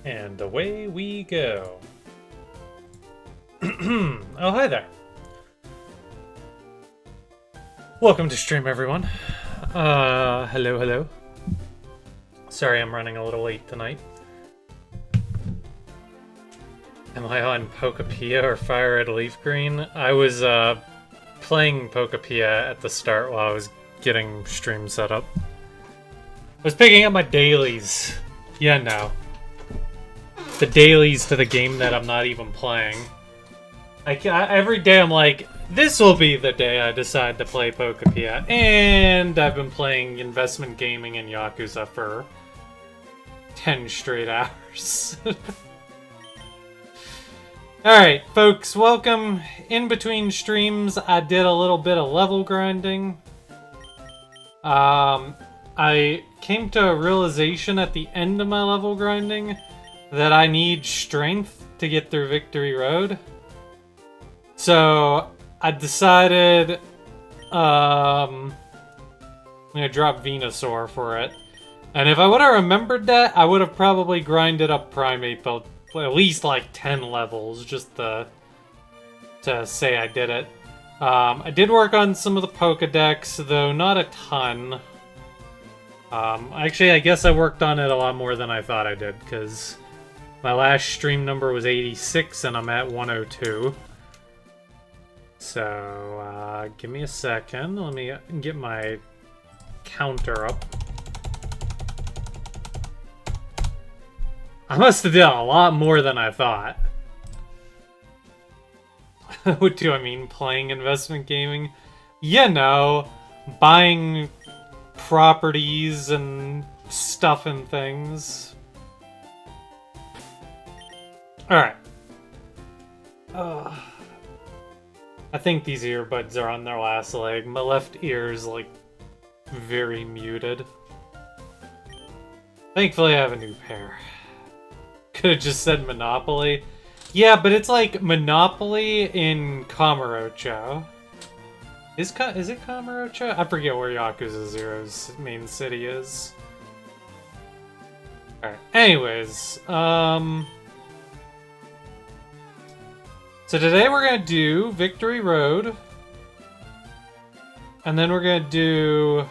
And away we go. Oh, hi there. Welcome to stream, everyone. Hello. Sorry I'm running a little late tonight. Am I on Pokepia or Fire Red Leaf Green? I was, playing Pokepia at the start while I was getting stream set up. I was picking up my dailies. Yeah, no. The dailies to the game that I'm not even playing. Every day I'm like, this will be the day I decide to play Pokepia. And I've been playing investment gaming and Yakuza for 10 straight hours. Alright, folks, welcome. In between streams, I did a little bit of level grinding. I came to a realization at the end of my level grinding that I need strength to get through Victory Road. So I decided I'm gonna drop Venusaur for it. And if I would have remembered that, I would have probably grinded up Primeape at least like 10 levels just to say I did it. I did work on some of the Pokedex, though not a ton. Actually, I guess I worked on it a lot more than I thought I did, because my last stream number was 86 and I'm at 102. So, give me a second. Let me get my counter up. I must have done a lot more than I thought. What do I mean, playing investment gaming? You know, buying properties and stuff and things. Alright. I think these earbuds are on their last leg. My left ear is, like, very muted. Thankfully I have a new pair. Could have just said Monopoly. Yeah, but it's like Monopoly in Kamurocho. Is it Kamurocho? I forget where Yakuza Zero's main city is. Alright, anyways, so today we're gonna do Victory Road. And then we're gonna do...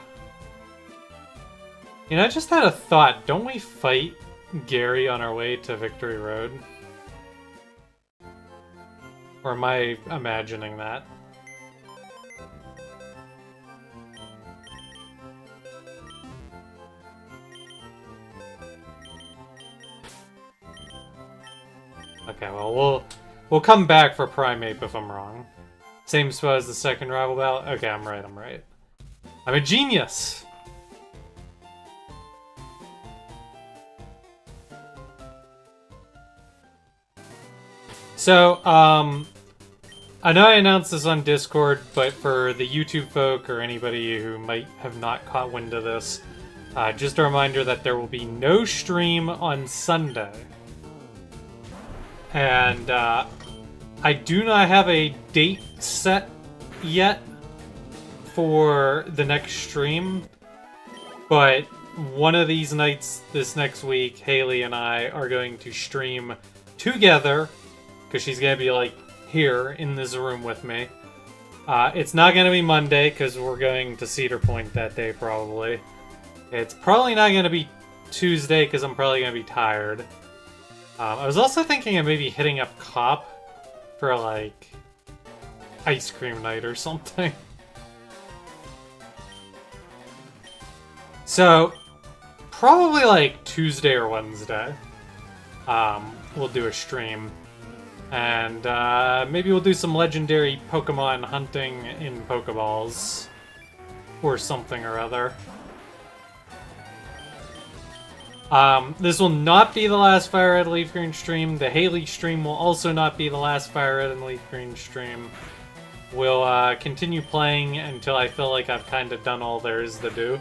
You know, I just had a thought. Don't we fight Gary on our way to Victory Road? Or am I imagining that? Okay, well, we'll come back for Primeape if I'm wrong. Same spot as the second rival battle? Okay, I'm right. I'm a genius! So, I know I announced this on Discord, but for the YouTube folk or anybody who might have not caught wind of this, just a reminder that there will be no stream on Sunday. And I do not have a date set yet for the next stream, but one of these nights this next week, Haley and I are going to stream together, because she's going to be like here in this room with me. It's not going to be Monday, because we're going to Cedar Point that day probably. It's probably not going to be Tuesday, because I'm probably going to be tired. I was also thinking of maybe hitting up Cop for, like, ice cream night or something. So, probably, like, Tuesday or Wednesday, we'll do a stream. And, maybe we'll do some legendary Pokemon hunting in Pokeballs. Or something or other. This will not be the last Fire Red Leaf Green stream. The Haley stream will also not be the last Fire Red and Leaf Green stream. We'll continue playing until I feel like I've kind of done all there is to do.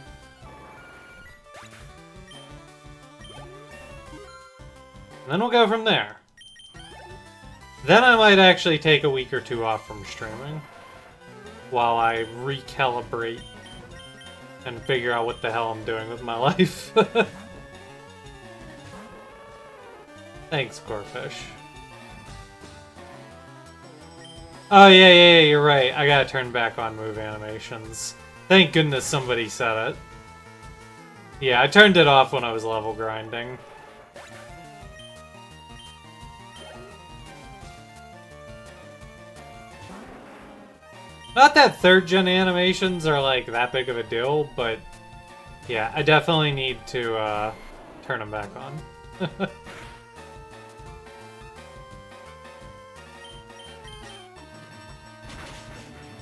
And then we'll go from there. Then I might actually take a week or two off from streaming. While I recalibrate and figure out what the hell I'm doing with my life. Thanks, Gorefish. Oh, yeah, you're right. I gotta turn back on move animations. Thank goodness somebody said it. Yeah, I turned it off when I was level grinding. Not that 3rd gen animations are like that big of a deal, but yeah, I definitely need to turn them back on.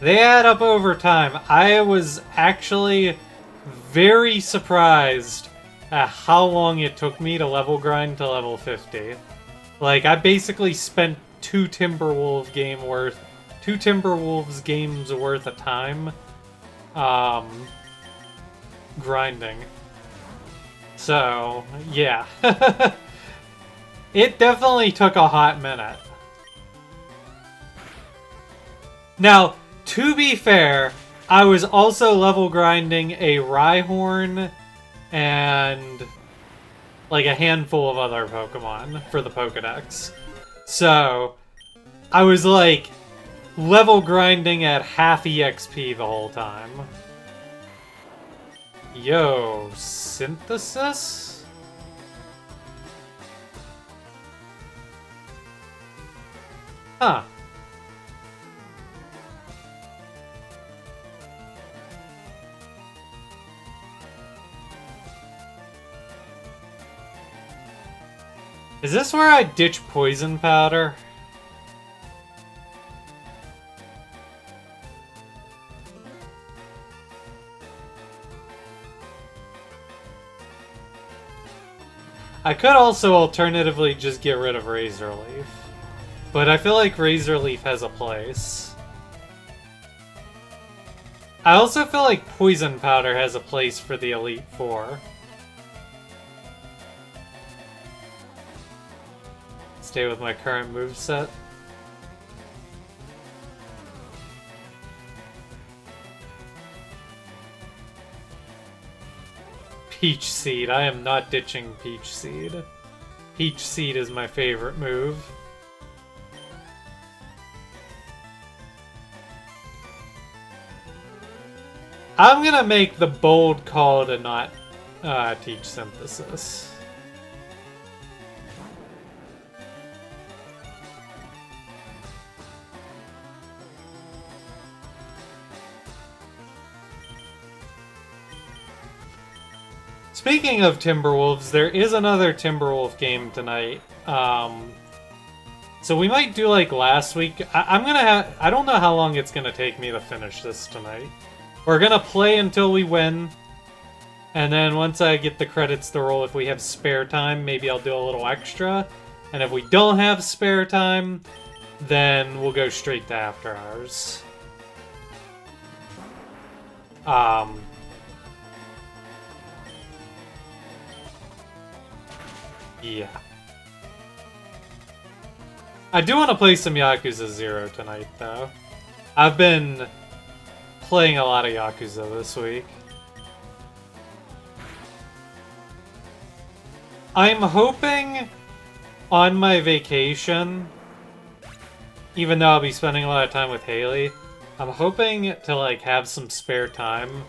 They add up over time. I was actually very surprised at how long it took me to level grind to level 50. Like, I basically spent two Timberwolves games worth of time grinding. So, yeah. It definitely took a hot minute. Now, to be fair, I was also level grinding a Rhyhorn and like a handful of other Pokemon for the Pokedex. So, I was like level grinding at half EXP the whole time. Yo, Synthesis? Huh. Is this where I ditch poison powder? I could also alternatively just get rid of Razor Leaf. But I feel like Razor Leaf has a place. I also feel like Poison Powder has a place for the Elite Four. Stay with my current moveset. Peach Seed. I am not ditching Peach Seed. Peach Seed is my favorite move. I'm gonna make the bold call to not teach Synthesis. Speaking of Timberwolves, there is another Timberwolf game tonight. So we might do like last week. I don't know how long it's gonna take me to finish this tonight. We're gonna play until we win. And then once I get the credits to roll, if we have spare time, maybe I'll do a little extra. And if we don't have spare time, then we'll go straight to After Hours. Yeah. I do want to play some Yakuza 0 tonight, though. I've been playing a lot of Yakuza this week. I'm hoping on my vacation, even though I'll be spending a lot of time with Haley, I'm hoping to like have some spare time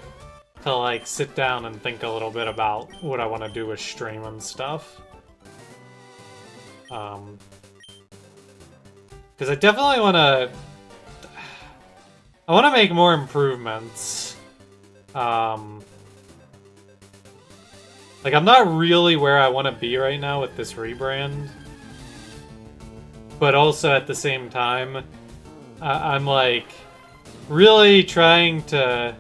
to like sit down and think a little bit about what I want to do with stream and stuff. Because I definitely want to... I want to make more improvements. Like, I'm not really where I want to be right now with this rebrand. But also, at the same time, I'm, like, really trying to...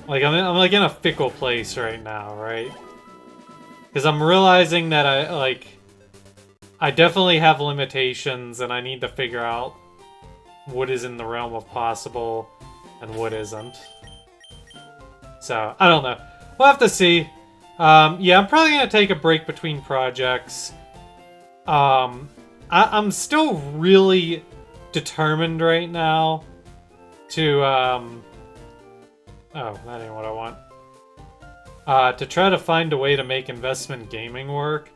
Like, I'm like, in a fickle place right now, right? Because I'm realizing that I definitely have limitations, and I need to figure out what is in the realm of possible and what isn't. So, I don't know. We'll have to see. Yeah, I'm probably going to take a break between projects. I'm still really determined right now to... Oh, that ain't what I want. to try to find a way to make investment gaming work,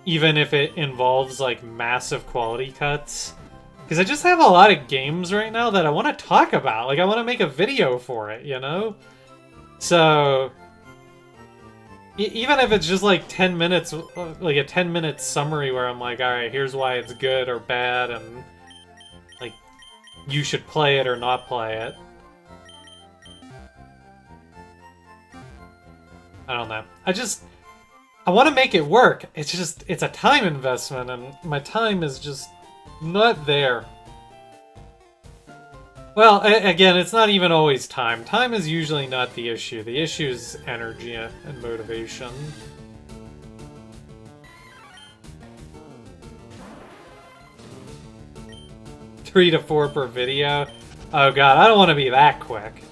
even if it involves like massive quality cuts. Because I just have a lot of games right now that I want to talk about. Like, I want to make a video for it, you know? So, even if it's just like 10 minutes, like a 10-minute summary where I'm like, alright, here's why it's good or bad, and like, you should play it or not play it. I don't know. I want to make it work. It's just, it's a time investment, and my time is just not there. Well, again, it's not even always time. Time is usually not the issue. The issue is energy and motivation. Three to 4 per video? Oh god, I don't want to be that quick.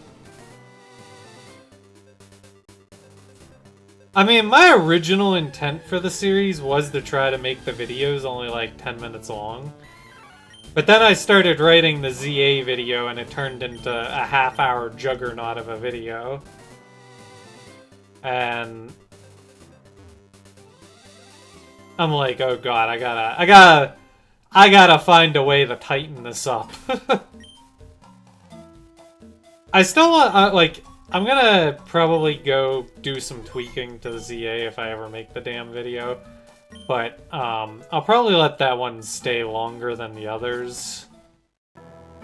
I mean, my original intent for the series was to try to make the videos only like 10 minutes long. But then I started writing the ZA video and it turned into a half-hour juggernaut of a video. And I'm like, oh god, I gotta find a way to tighten this up. I still want, like, I'm gonna probably go do some tweaking to the ZA if I ever make the damn video. But, I'll probably let that one stay longer than the others.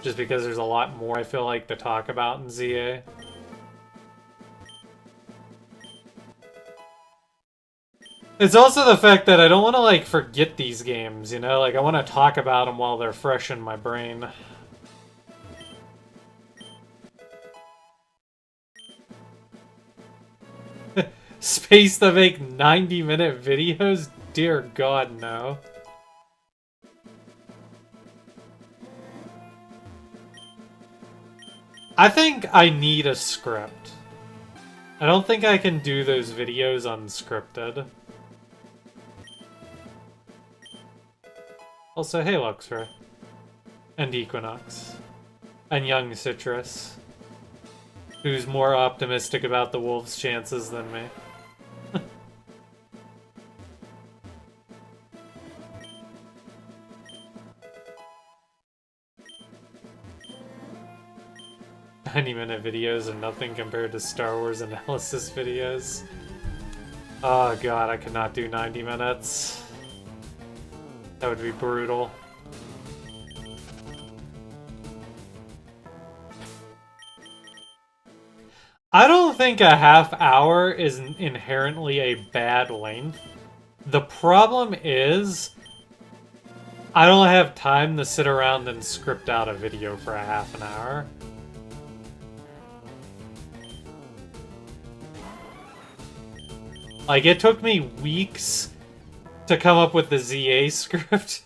Just because there's a lot more I feel like to talk about in ZA. It's also the fact that I don't want to, like, forget these games, you know? Like, I want to talk about them while they're fresh in my brain. Space to make 90-minute videos? Dear God, no. I think I need a script. I don't think I can do those videos unscripted. Also, hey Luxray. And Equinox. And Young Citrus. Who's more optimistic about the Wolves' chances than me. Minute videos are nothing compared to Star Wars analysis videos. Oh god, I could not do 90 minutes. That would be brutal. I don't think a half hour is inherently a bad length. The problem is, I don't have time to sit around and script out a video for a half an hour. Like, it took me weeks to come up with the ZA script.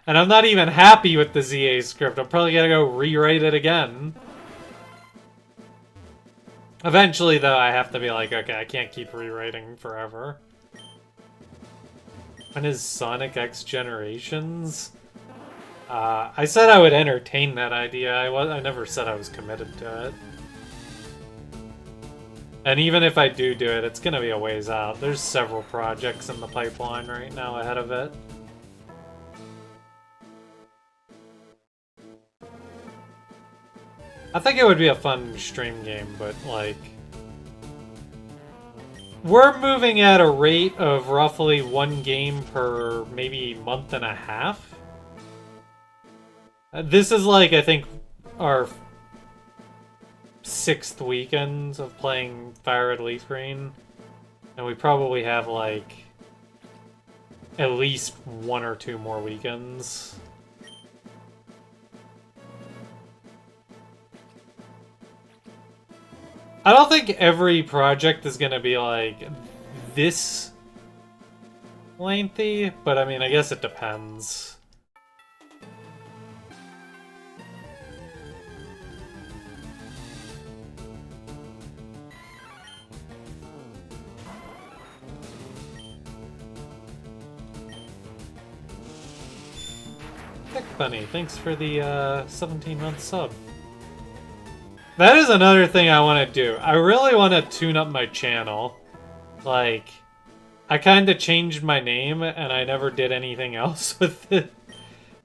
And I'm not even happy with the ZA script. I'm probably gonna go rewrite it again. Eventually, though, I have to be like, okay, I can't keep rewriting forever. When is Sonic X Generations? I said I would entertain that idea. I never said I was committed to it. And even if I do it, it's gonna be a ways out. There's several projects in the pipeline right now ahead of it. I think it would be a fun stream game, but like... We're moving at a rate of roughly 1 game per maybe month and a half. This is like, I think, our 6th weekend of playing Fire Red Leaf Green, and we probably have like at least 1 or 2 more weekends. I don't think every project is gonna be like this lengthy, but I mean, I guess it depends. Heck Bunny, thanks for the 17-month sub. That is another thing I want to do. I really want to tune up my channel. Like, I kind of changed my name and I never did anything else with it.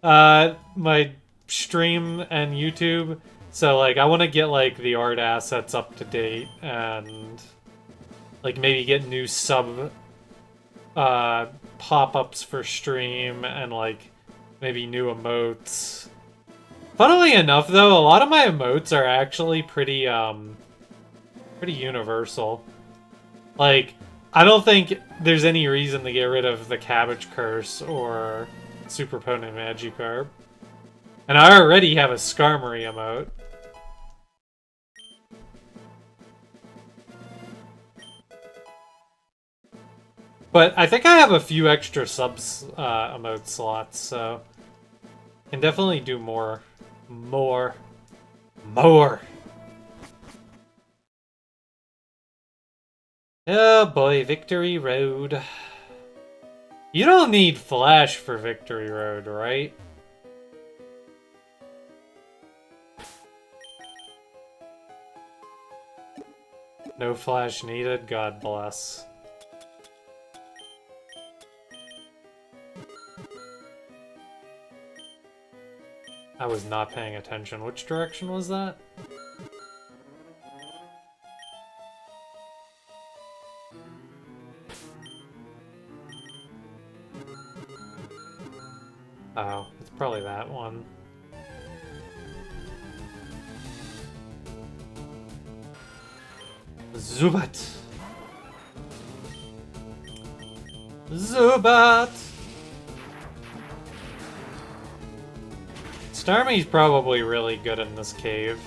My stream and YouTube. So, like, I want to get, like, the art assets up to date and, like, maybe get new sub pop-ups for stream and, like, maybe new emotes. Funnily enough, though, a lot of my emotes are actually pretty universal. Like, I don't think there's any reason to get rid of the Cabbage Curse or Super Potent Magikarp. And I already have a Skarmory emote. But I think I have a few extra subs emote slots, so can definitely do more. More. Oh boy, Victory Road. You don't need Flash for Victory Road, right? No Flash needed, God bless. I was not paying attention. Which direction was that? Oh, it's probably that one. Zubat! Zubat! Starmie's probably really good in this cave.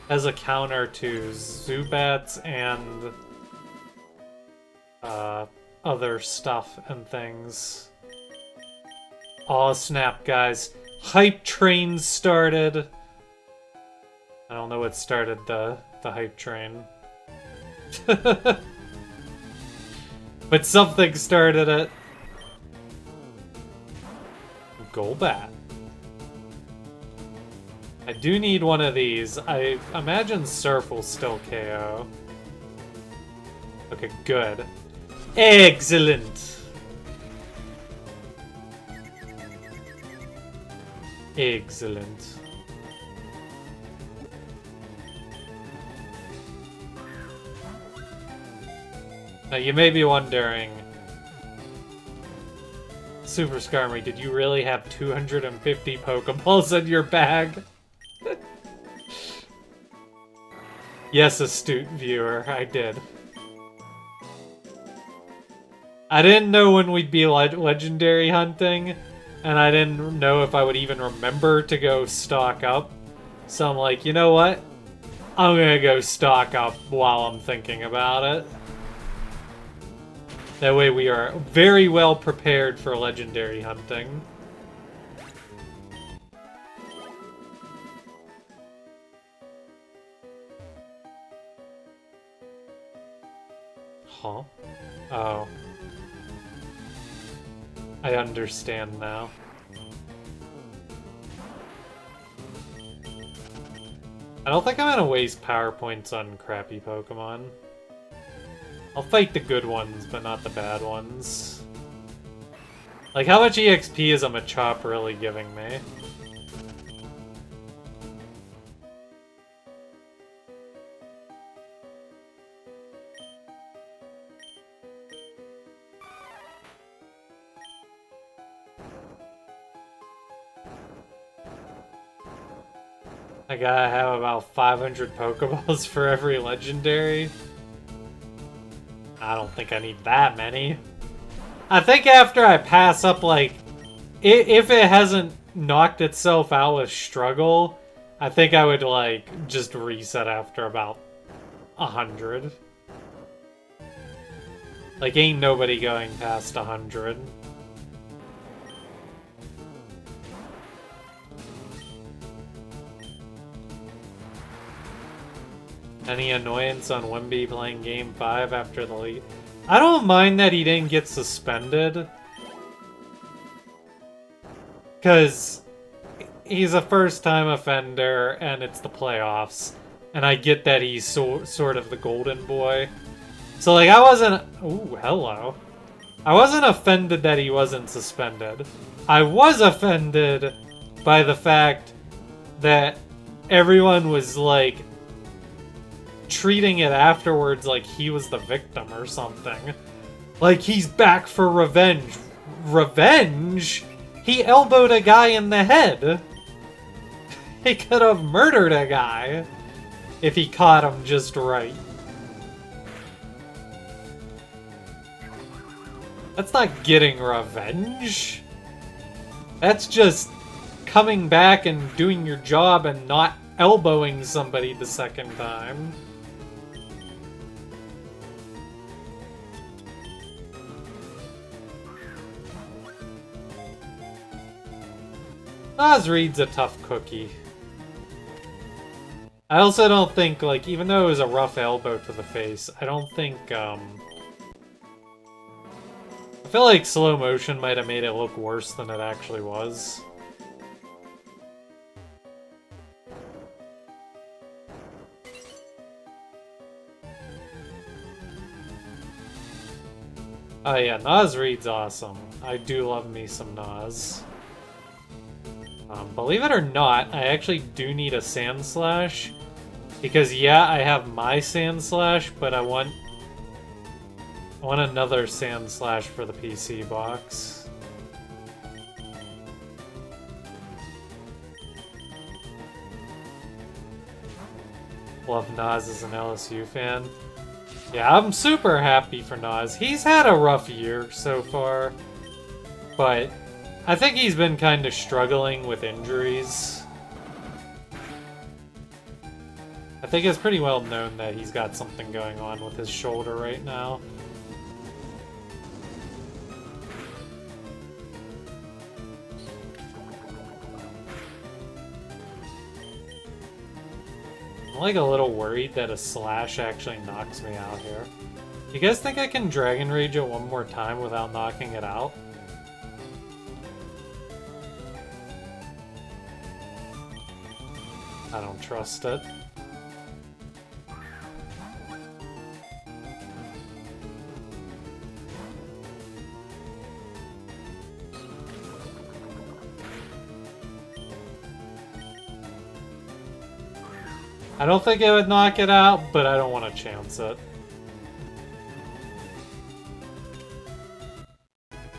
As a counter to Zubats and other stuff and things. Aw, snap, guys. Hype train started! I don't know what started the hype train. But something started it. Golbat. I do need one of these. I imagine Surf will still KO. Okay, good. Excellent! Excellent. Now you may be wondering, Super Skarmory, did you really have 250 Pokeballs in your bag? Yes, astute viewer, I did. I didn't know when we'd be legendary hunting, and I didn't know if I would even remember to go stock up. So I'm like, you know what? I'm gonna go stock up while I'm thinking about it. That way we are very well prepared for legendary hunting. Huh? Oh. I understand now. I don't think I'm gonna waste power points on crappy Pokemon. I'll fight the good ones, but not the bad ones. Like, how much EXP is a Machop really giving me? I gotta have about 500 Pokeballs for every legendary. I don't think I need that many. I think after I pass up, like, if it hasn't knocked itself out with Struggle, I think I would, like, just reset after about 100. Like, ain't nobody going past 100. Any annoyance on Wemby playing Game 5 after the lead? I don't mind that he didn't get suspended. Because he's a first-time offender, and it's the playoffs. And I get that he's sort of the golden boy. So, like, I wasn't... Ooh, hello. I wasn't offended that he wasn't suspended. I was offended by the fact that everyone was, like, treating it afterwards like he was the victim or something. Like, he's back for revenge. Revenge? He elbowed a guy in the head. He could have murdered a guy if he caught him just right. That's not getting revenge. That's just coming back and doing your job and not elbowing somebody the second time. Nosreed's a tough cookie. I also don't think, like, even though it was a rough elbow to the face, I don't think, I feel like slow motion might have made it look worse than it actually was. Oh yeah, Nosreed's awesome. I do love me some Nos. Believe it or not, I actually do need a Sandslash. Because yeah, I have my Sandslash, but I want another Sandslash for the PC box. Love Nos as an LSU fan. Yeah, I'm super happy for Nos. He's had a rough year so far, but I think he's been kind of struggling with injuries. I think it's pretty well known that he's got something going on with his shoulder right now. I'm like a little worried that a slash actually knocks me out here. You guys think I can Dragon Rage it one more time without knocking it out? I don't trust it. I don't think it would knock it out, but I don't want to chance it.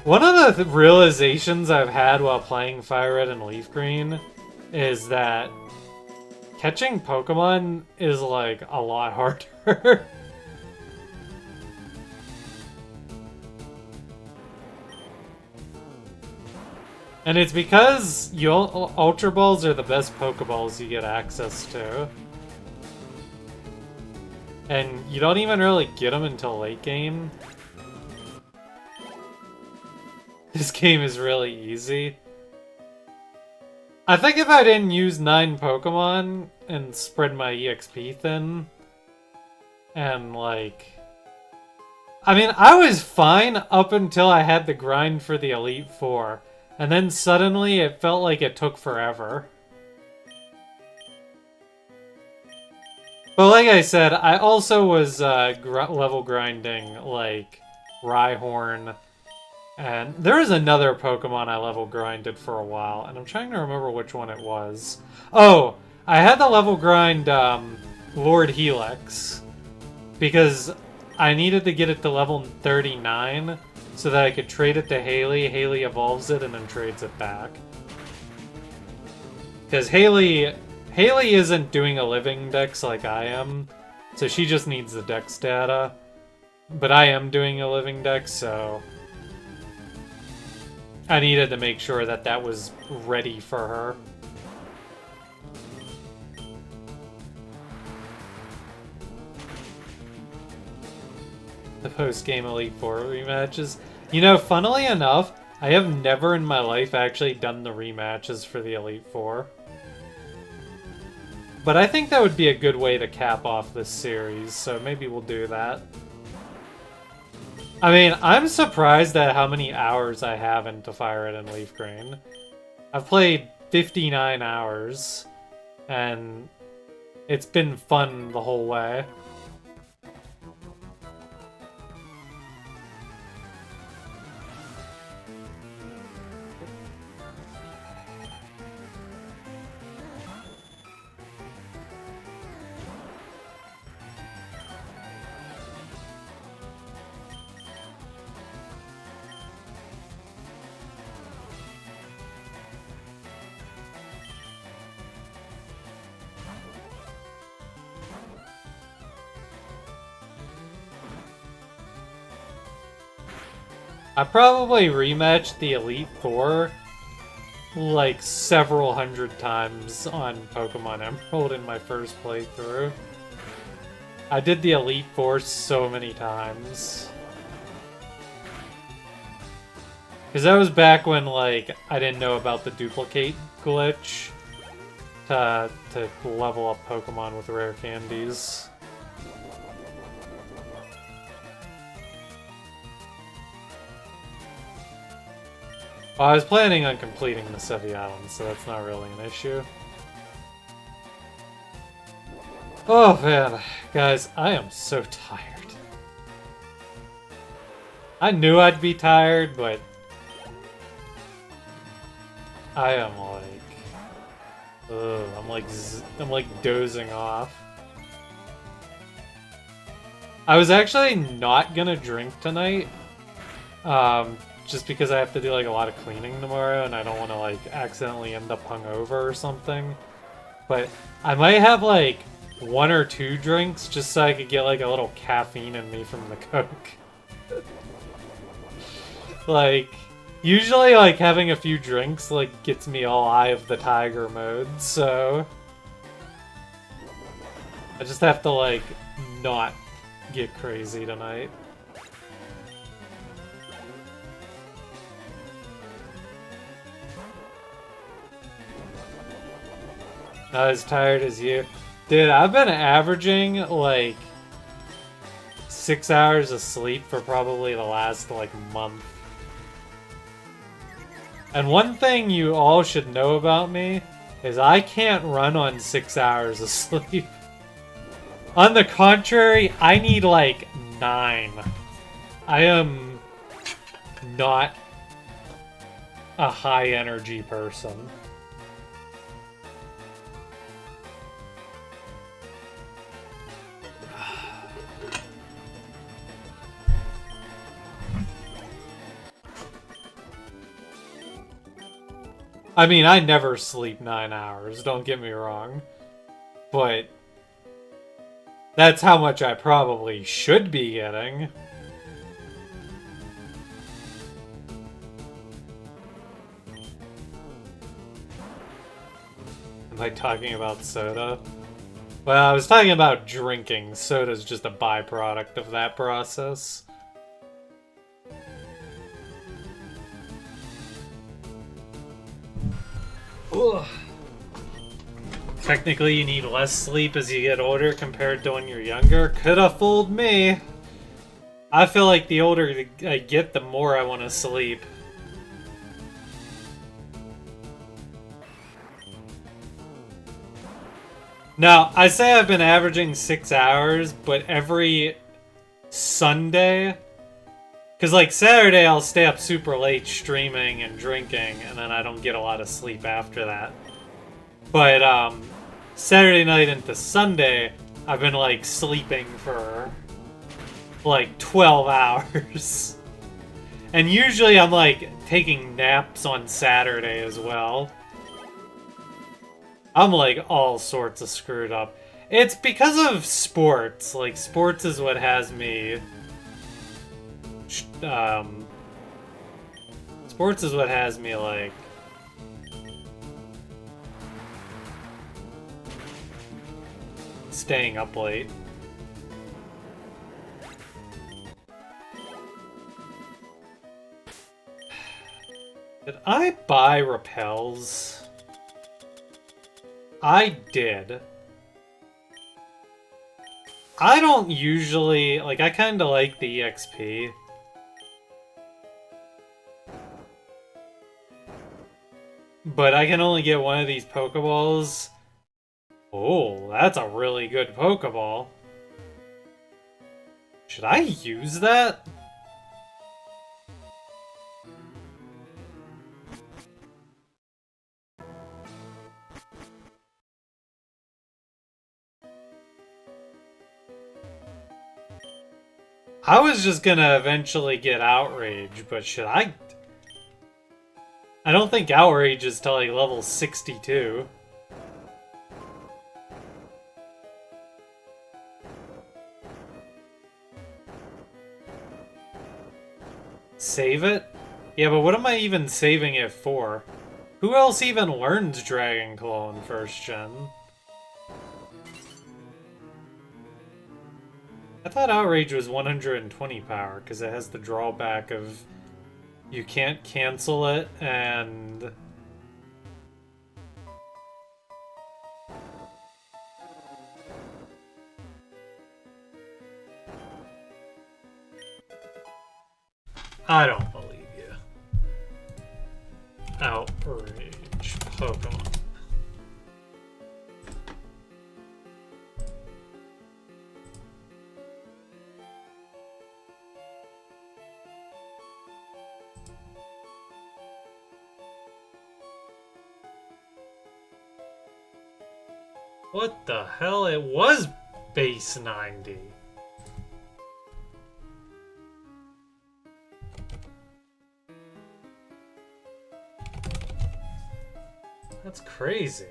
One of the realizations I've had while playing Fire Red and Leaf Green is that catching Pokemon is, like, a lot harder. And it's because Ultra Balls are the best Pokeballs you get access to. And you don't even really get them until late game. This game is really easy. I think if I didn't use 9 Pokemon and spread my EXP thin, and like... I mean, I was fine up until I had the grind for the Elite Four, and then suddenly it felt like it took forever. But like I said, I also was level grinding, like, Rhyhorn, and there was another Pokemon I level grinded for a while, and I'm trying to remember which one it was. Oh, I had the level grind Lord Helix, because I needed to get it to level 39 so that I could trade it to Haley. Haley evolves it and then trades it back. Because Haley isn't doing a living dex like I am, so she just needs the dex data. But I am doing a living dex, so I needed to make sure that that was ready for her. The post-game Elite Four rematches. You know, funnily enough, I have never in my life actually done the rematches for the Elite Four. But I think that would be a good way to cap off this series, so maybe we'll do that. I mean, I'm surprised at how many hours I have into Fire Red and Leaf Green. I've played 59 hours, and It's been fun the whole way. I probably rematched the Elite Four like several hundred times on Pokemon Emerald in my first playthrough. I did the Elite Four so many times. Because that was back when, like, I didn't know about the duplicate glitch to level up Pokemon with rare candies. Well, I was planning on completing the Sevi Island, so that's not really an issue. Oh man, guys, I am so tired. I knew I'd be tired, but I am like, ugh, I'm like dozing off. I was actually not gonna drink tonight, just because I have to do like a lot of cleaning tomorrow, and I don't want to like accidentally end up hungover or something. But I might have like 1 or 2 drinks just so I could get like a little caffeine in me from the Coke. Like, usually like having a few drinks like gets me all Eye of the Tiger mode, so I just have to like not get crazy tonight. Not as tired as you. Dude, I've been averaging like 6 hours of sleep for probably the last like month. And one thing you all should know about me is I can't run on 6 hours of sleep. On the contrary, I need like 9. I am not a high energy person. I mean, I never sleep 9 hours, don't get me wrong. But that's how much I probably should be getting. Am I talking about soda? Well, I was talking about drinking. Soda's just a byproduct of that process. Ugh. Technically, you need less sleep as you get older compared to when you're younger. Coulda fooled me. I feel like the older I get, the more I want to sleep. Now, I say I've been averaging 6 hours, but every Sunday... Because, like, Saturday I'll stay up super late streaming and drinking, and then I don't get a lot of sleep after that. But, Saturday night into Sunday, I've been, like, sleeping for, like, 12 hours. And usually I'm, like, taking naps on Saturday as well. I'm, like, all sorts of screwed up. It's because of sports. Like, sports is what has me... sports is what has me, like... staying up late. Did I buy repels? I did. I don't usually... like, I kinda like the EXP. But I can only get one of these Pokeballs Oh, that's a really good Pokeball. Should I use that? I was just gonna eventually get Outrage, but should I? I don't think Outrage is till like level 62. Save it? Yeah, but what am I even saving it for? Who else even learns Dragon Claw in first gen? I thought Outrage was 120 power, because it has the drawback of you can't cancel it, and... I don't believe you. Outrage Pokemon. What the hell? It was base 90. That's crazy.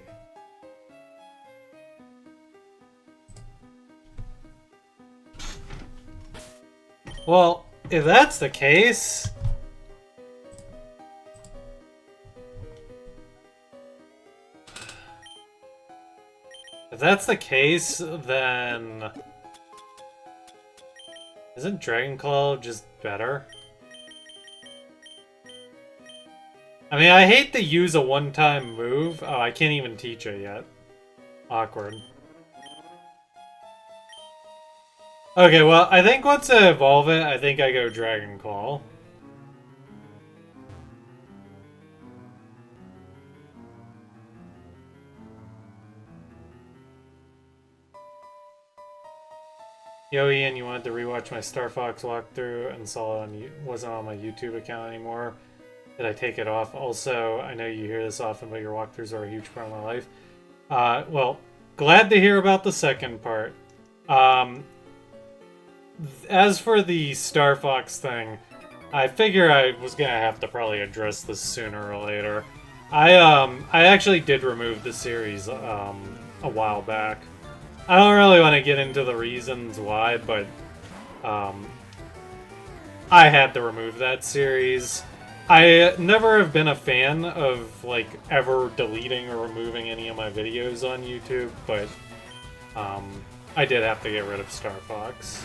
Well, if that's the case... If that's the case, then... Isn't Dragon Claw just better? I mean, I hate to use a one-time move. Oh, I can't even teach it yet. Awkward. Okay, well, I think once I evolve it, I think I go Dragon Claw. Yo, Ian, you wanted to rewatch my Star Fox walkthrough and saw it wasn't on my YouTube account anymore. Did I take it off? Also, I know you hear this often, but your walkthroughs are a huge part of my life. Well, glad to hear about the second part. As for the Star Fox thing, I figure I was gonna have to probably address this sooner or later. I actually did remove the series a while back. I don't really want to get into the reasons why, but I had to remove that series. I never have been a fan of, like, ever deleting or removing any of my videos on YouTube, but I did have to get rid of Star Fox.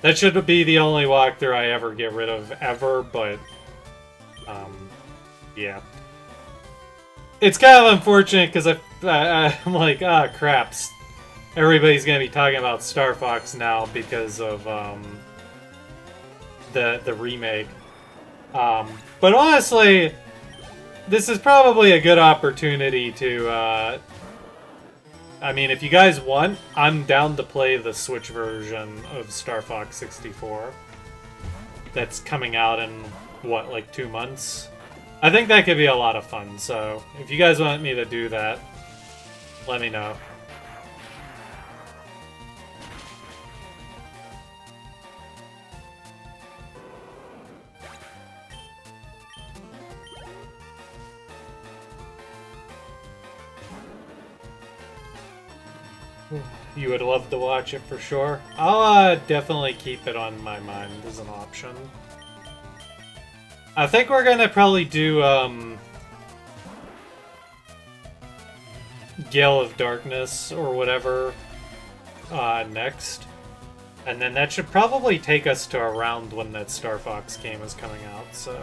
That should be the only walkthrough I ever get rid of, ever, but yeah. It's kind of unfortunate, because I'm like, ah, craps. Everybody's going to be talking about Star Fox now because of the remake. But honestly, this is probably a good opportunity to... I mean, if you guys want, I'm down to play the Switch version of Star Fox 64. That's coming out in, what, like 2 months? I think that could be a lot of fun, so if you guys want me to do that, let me know. You would love to watch it for sure. I'll definitely keep it on my mind as an option. I think we're gonna probably do Gale of Darkness or whatever next. And then that should probably take us to around when that Star Fox game is coming out, so...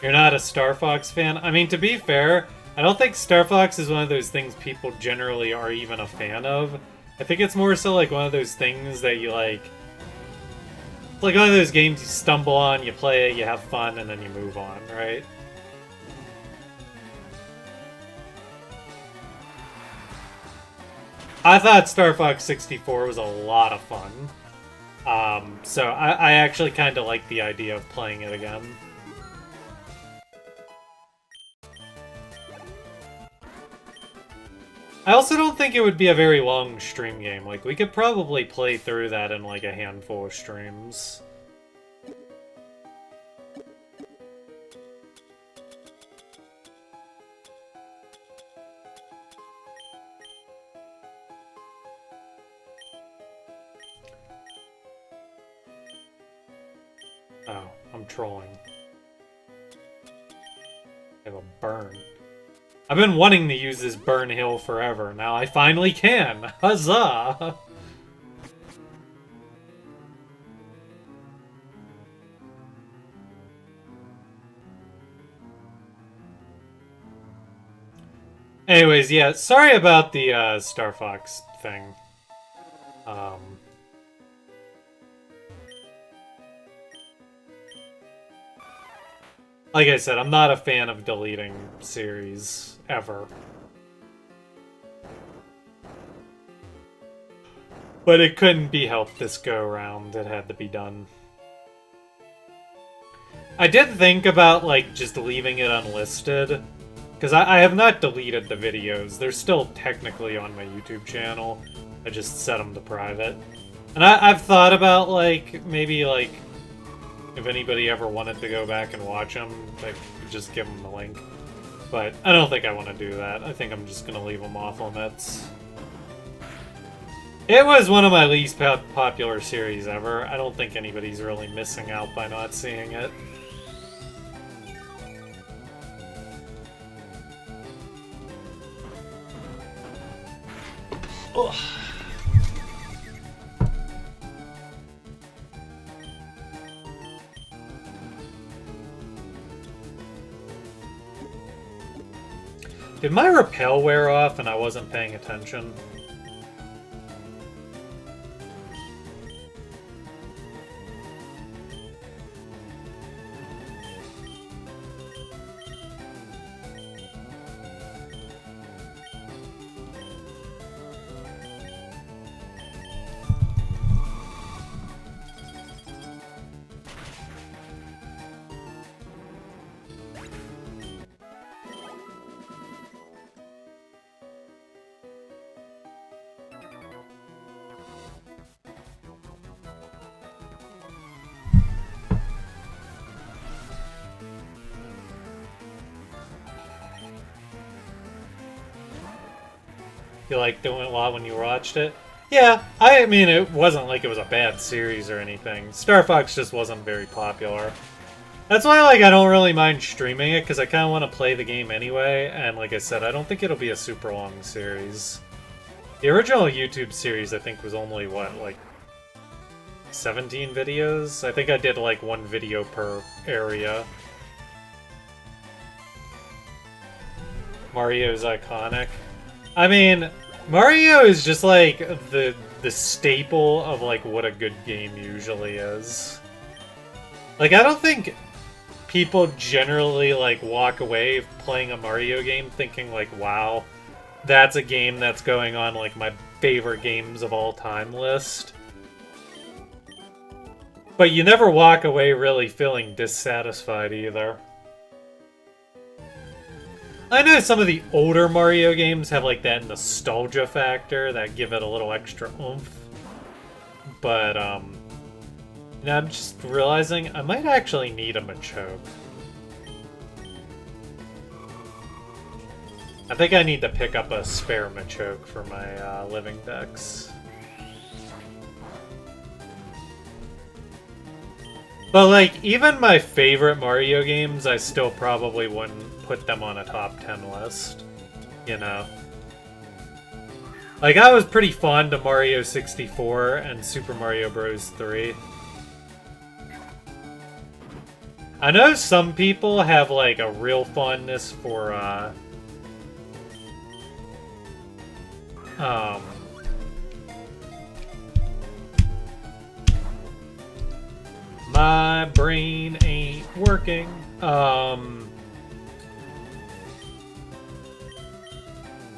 You're not a Star Fox fan? I mean, to be fair, I don't think Star Fox is one of those things people generally are even a fan of. I think it's more so like one of those things that you like... It's like one of those games you stumble on, you play it, you have fun, and then you move on, right? I thought Star Fox 64 was a lot of fun. So I actually kind of like the idea of playing it again. I also don't think it would be a very long stream game. Like, we could probably play through that in like a handful of streams. Oh, I'm trolling. I have a burn. I've been wanting to use this burn hill forever. Now I finally can! Huzzah! Anyways, yeah, sorry about the Star Fox thing. Like I said, I'm not a fan of deleting series, ever. But it couldn't be helped this go-round, it had to be done. I did think about, like, just leaving it unlisted, because I have not deleted the videos. They're still technically on my YouTube channel. I just set them to private. And I've thought about, like, maybe, like, if anybody ever wanted to go back and watch them, I could just give them the link. But I don't think I want to do that. I think I'm just going to leave them off limits. It was one of my least popular series ever. I don't think anybody's really missing out by not seeing it. Ugh. Did my rappel wear off and I wasn't paying attention? You liked it a lot when you watched it? Yeah, I mean, it wasn't like it was a bad series or anything. Star Fox just wasn't very popular. That's why, like, I don't really mind streaming it, because I kind of want to play the game anyway, and like I said, I don't think it'll be a super long series. The original YouTube series, I think, was only, what, like, 17 videos? I think I did, like, one video per area. Mario's iconic. I mean, Mario is just like the staple of like what a good game usually is. Like, I don't think people generally like walk away playing a Mario game thinking like, wow, that's a game that's going on like my favorite games of all time list. But you never walk away really feeling dissatisfied either. I know some of the older Mario games have like that nostalgia factor that give it a little extra oomph. But now I'm just realizing I might actually need a Machoke. I think I need to pick up a spare Machoke for my living decks. But like, even my favorite Mario games, I still probably wouldn't put them on a top 10 list, you know? Like, I was pretty fond of Mario 64 and Super Mario Bros. 3. I know some people have, like, a real fondness for, My brain ain't working.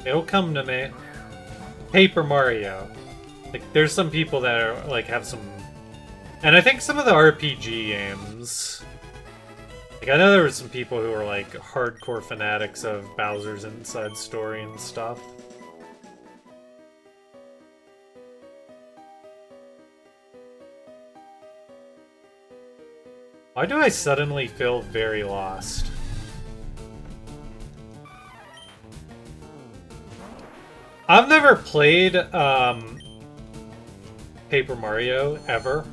It'll come to me. Paper Mario. Like, there's some people that are, like, have some... And I think some of the RPG games... Like, I know there were some people who were, like, hardcore fanatics of Bowser's Inside Story and stuff. Why do I suddenly feel very lost? I've never played Paper Mario ever.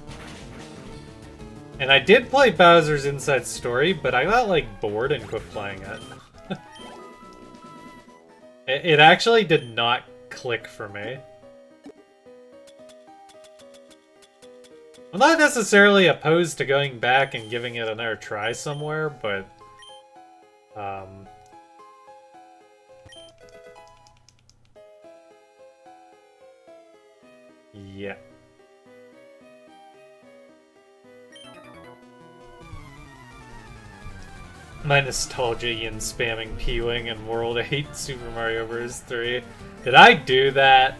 And I did play Bowser's Inside Story, but I got like bored and quit playing it. It actually did not click for me. I'm not necessarily opposed to going back and giving it another try somewhere, but... yeah. My nostalgia in spamming P-Wing and World 8 Super Mario Bros. 3. Did I do that?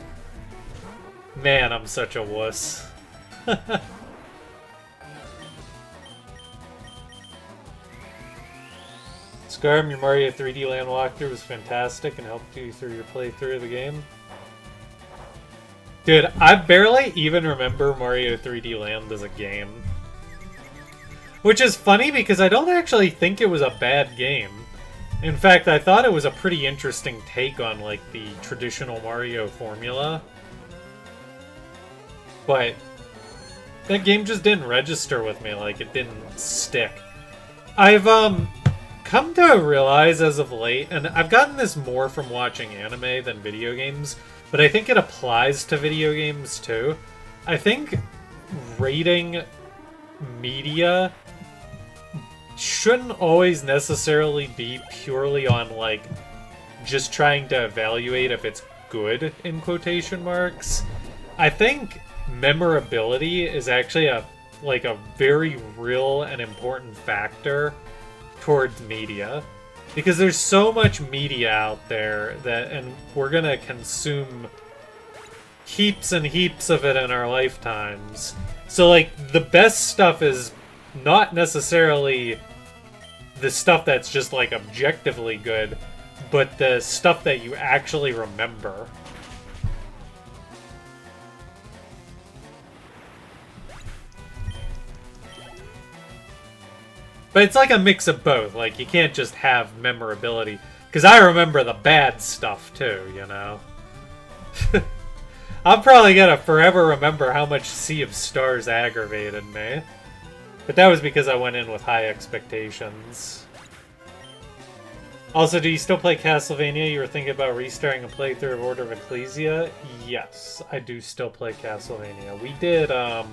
Man, I'm such a wuss. Scarm, your Mario 3D Land walkthrough was fantastic and helped you through your playthrough of the game. Dude, I barely even remember Mario 3D Land as a game. Which is funny because I don't actually think it was a bad game. In fact, I thought it was a pretty interesting take on, like, the traditional Mario formula. But that game just didn't register with me, like, it didn't stick. I've, come to realize as of late, and I've gotten this more from watching anime than video games, but I think it applies to video games too. I think rating media shouldn't always necessarily be purely on, like, just trying to evaluate if it's good, in quotation marks. I think memorability is actually a very real and important factor towards media, because there's so much media out there that, and we're gonna consume heaps and heaps of it in our lifetimes. So, like, the best stuff is not necessarily the stuff that's just, like, objectively good, but the stuff that you actually remember. But it's like a mix of both. Like, you can't just have memorability. Because I remember the bad stuff, too, you know? I'm probably gonna forever remember how much Sea of Stars aggravated me. But that was because I went in with high expectations. Also, do you still play Castlevania? You were thinking about restarting a playthrough of Order of Ecclesia? Yes, I do still play Castlevania. We did a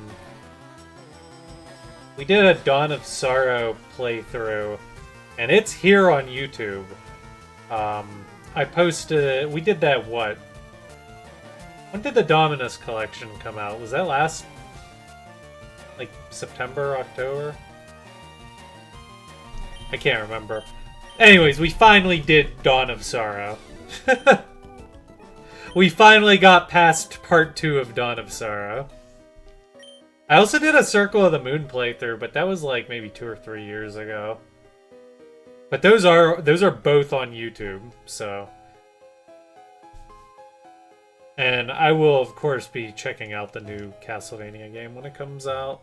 Dawn of Sorrow playthrough, and it's here on YouTube. I posted... We did that, what? When did the Dominus Collection come out? Was that last... like, September, October? I can't remember. Anyways, we finally did Dawn of Sorrow. We finally got past part 2 of Dawn of Sorrow. I also did a Circle of the Moon playthrough, but that was like maybe 2 or 3 years ago. But those are both on YouTube, so. And I will, of course, be checking out the new Castlevania game when it comes out.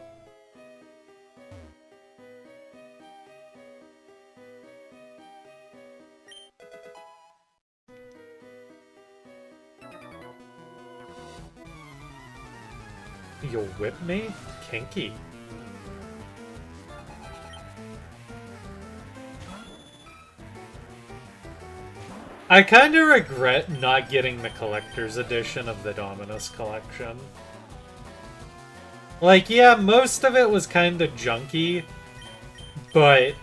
You'll whip me? Kinky. I kind of regret not getting the collector's edition of the Dominus Collection. Like, yeah, most of it was kind of junky, but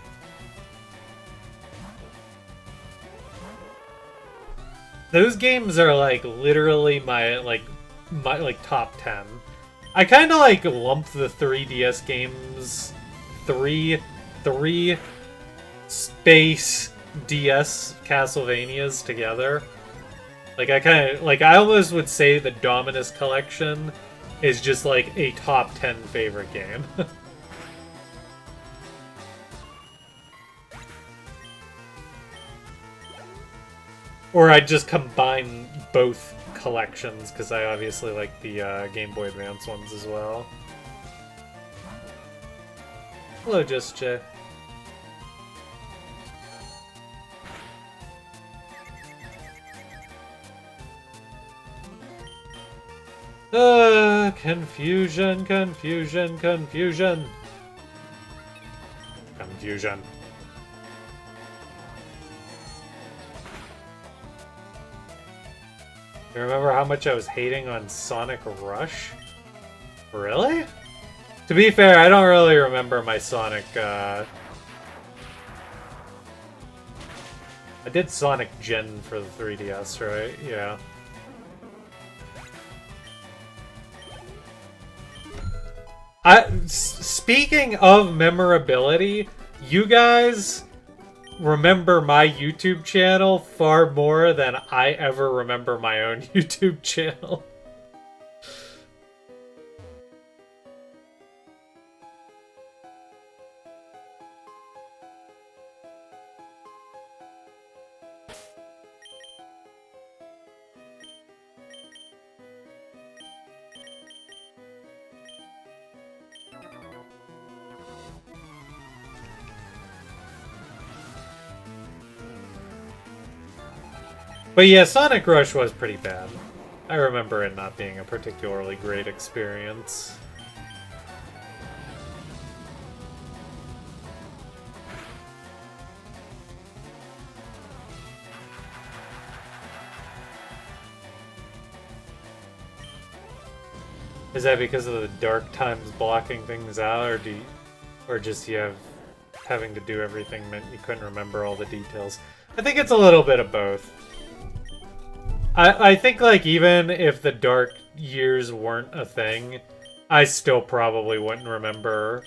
those games are, like, literally my top 10. I kind of like lumped the 3DS games, three space DS Castlevanias together. Like I almost would say the Dominus Collection is just like a top 10 favorite game. Or I'd just combine both collections, because I obviously like the Game Boy Advance ones as well. Hello, Just Jay. Confusion, confusion, confusion. Confusion. You remember how much I was hating on Sonic Rush? Really? To be fair, I don't really remember my Sonic, I did Sonic Gen for the 3DS, right? Yeah. Speaking of memorability, you guys remember my YouTube channel far more than I ever remember my own YouTube channel. But yeah, Sonic Rush was pretty bad. I remember it not being a particularly great experience. Is that because of the dark times blocking things out, or just you having to do everything meant you couldn't remember all the details? I think it's a little bit of both. I think, like, even if the dark years weren't a thing, I still probably wouldn't remember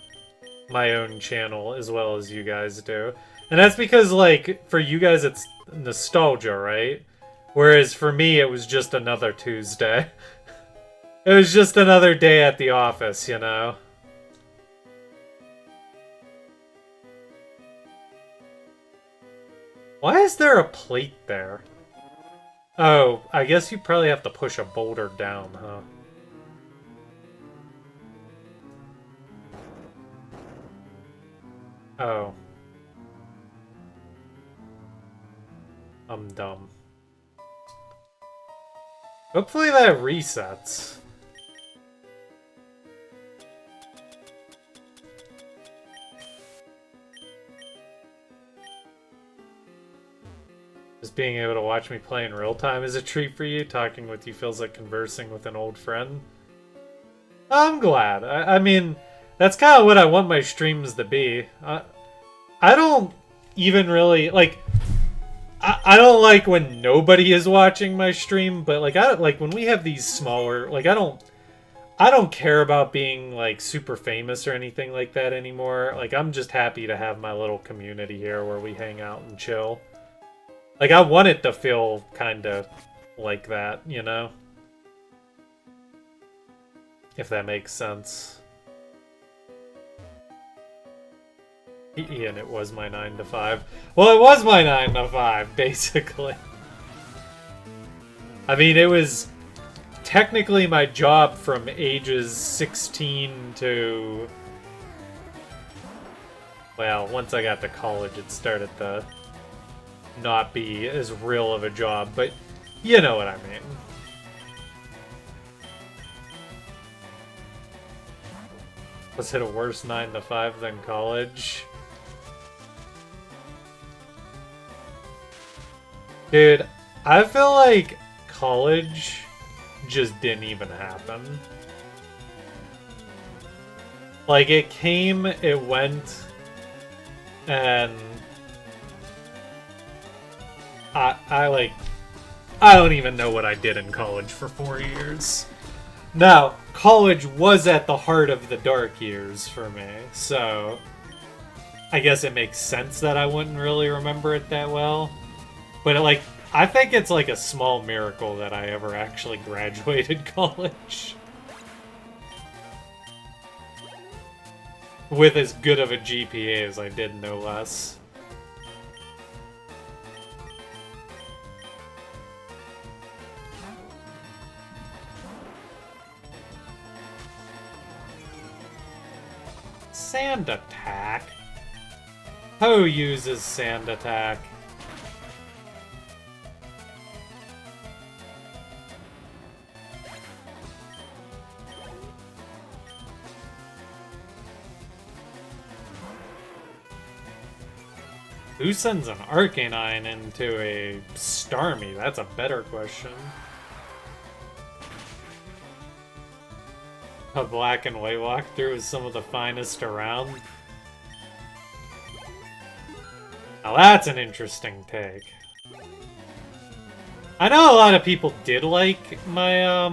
my own channel as well as you guys do. And that's because, like, for you guys it's nostalgia, right? Whereas for me it was just another Tuesday. It was just another day at the office, you know? Why is there a plate there? Oh, I guess you probably have to push a boulder down, huh? Oh. I'm dumb. Hopefully that resets. Just being able to watch me play in real time is a treat for you. Talking with you feels like conversing with an old friend. I'm glad. I mean, that's kind of what I want my streams to be. I don't even really, like, I don't like when nobody is watching my stream, but, like, like when we have these smaller, like, I don't care about being, like, super famous or anything like that anymore. Like, I'm just happy to have my little community here where we hang out and chill. Like, I want it to feel kind of like that, you know? If that makes sense. Ian, it was my 9 to 5. Well, it was my 9 to 5, basically. I mean, it was technically my job from ages 16 to... Well, once I got to college, it started to not be as real of a job, but you know what I mean. Was it a worse 9 to 5 than college? Dude, I feel like college just didn't even happen. Like, it came, it went, and I don't even know what I did in college for 4 years. Now, college was at the heart of the dark years for me, so I guess it makes sense that I wouldn't really remember it that well. But like, I think it's like a small miracle that I ever actually graduated college. With as good of a GPA as I did, no less. Sand attack? Who uses sand attack? Who sends an Arcanine into a Starmie? That's a better question. A black and white walkthrough is some of the finest around. Now that's an interesting take. I know a lot of people did like my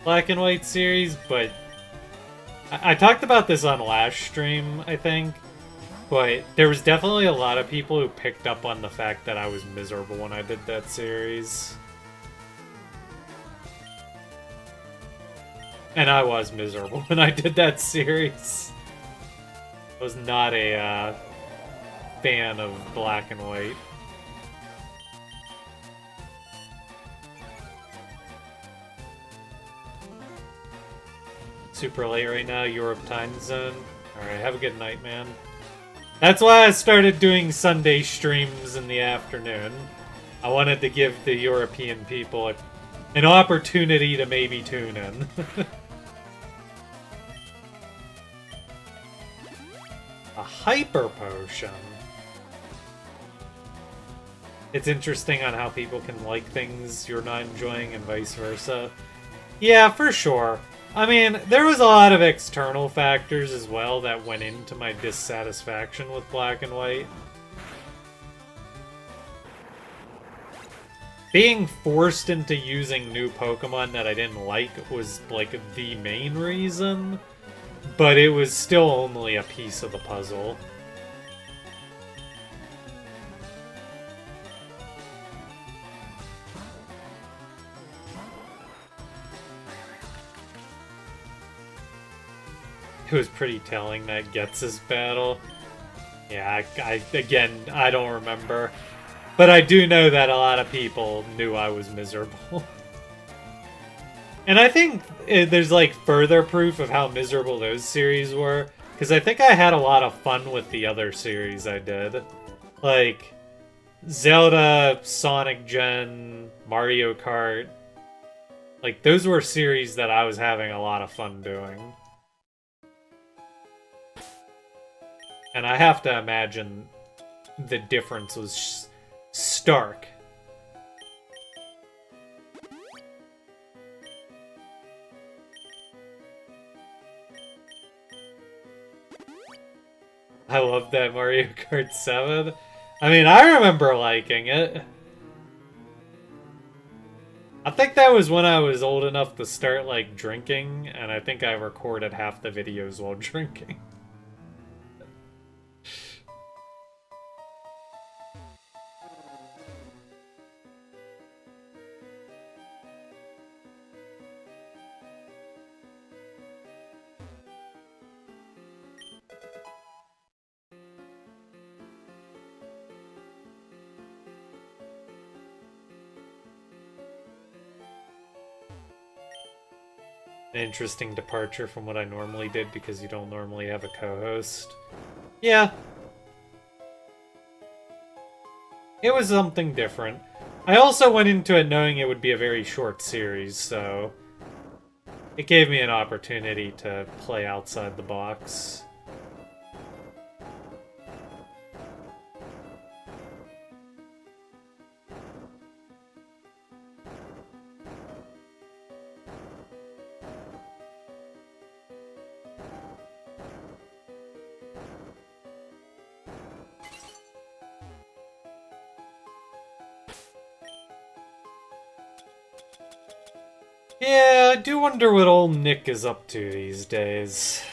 black and white series, but I talked about this on last stream, I think. But there was definitely a lot of people who picked up on the fact that I was miserable when I did that series. And I was miserable when I did that series. I was not a fan of black and white. Super late right now, Europe time zone. Alright, have a good night, man. That's why I started doing Sunday streams in the afternoon. I wanted to give the European people an opportunity to maybe tune in. A hyper potion. It's interesting on how people can like things you're not enjoying and vice versa. Yeah, for sure. I mean, there was a lot of external factors as well that went into my dissatisfaction with black and white. Being forced into using new Pokemon that I didn't like was, like, the main reason, but it was still only a piece of the puzzle. It was pretty telling that Gets' battle. Yeah, again, I don't remember. But I do know that a lot of people knew I was miserable. And I think there's, like, further proof of how miserable those series were. Because I think I had a lot of fun with the other series I did. Like, Zelda, Sonic Gen, Mario Kart. Like, those were series that I was having a lot of fun doing. And I have to imagine the difference was stark. I love that Mario Kart 7. I mean, I remember liking it. I think that was when I was old enough to start, like, drinking, and I think I recorded half the videos while drinking. An interesting departure from what I normally did because you don't normally have a co-host. Yeah. It was something different. I also went into it knowing it would be a very short series, so it gave me an opportunity to play outside the box. Yeah, I do wonder what old Nick is up to these days.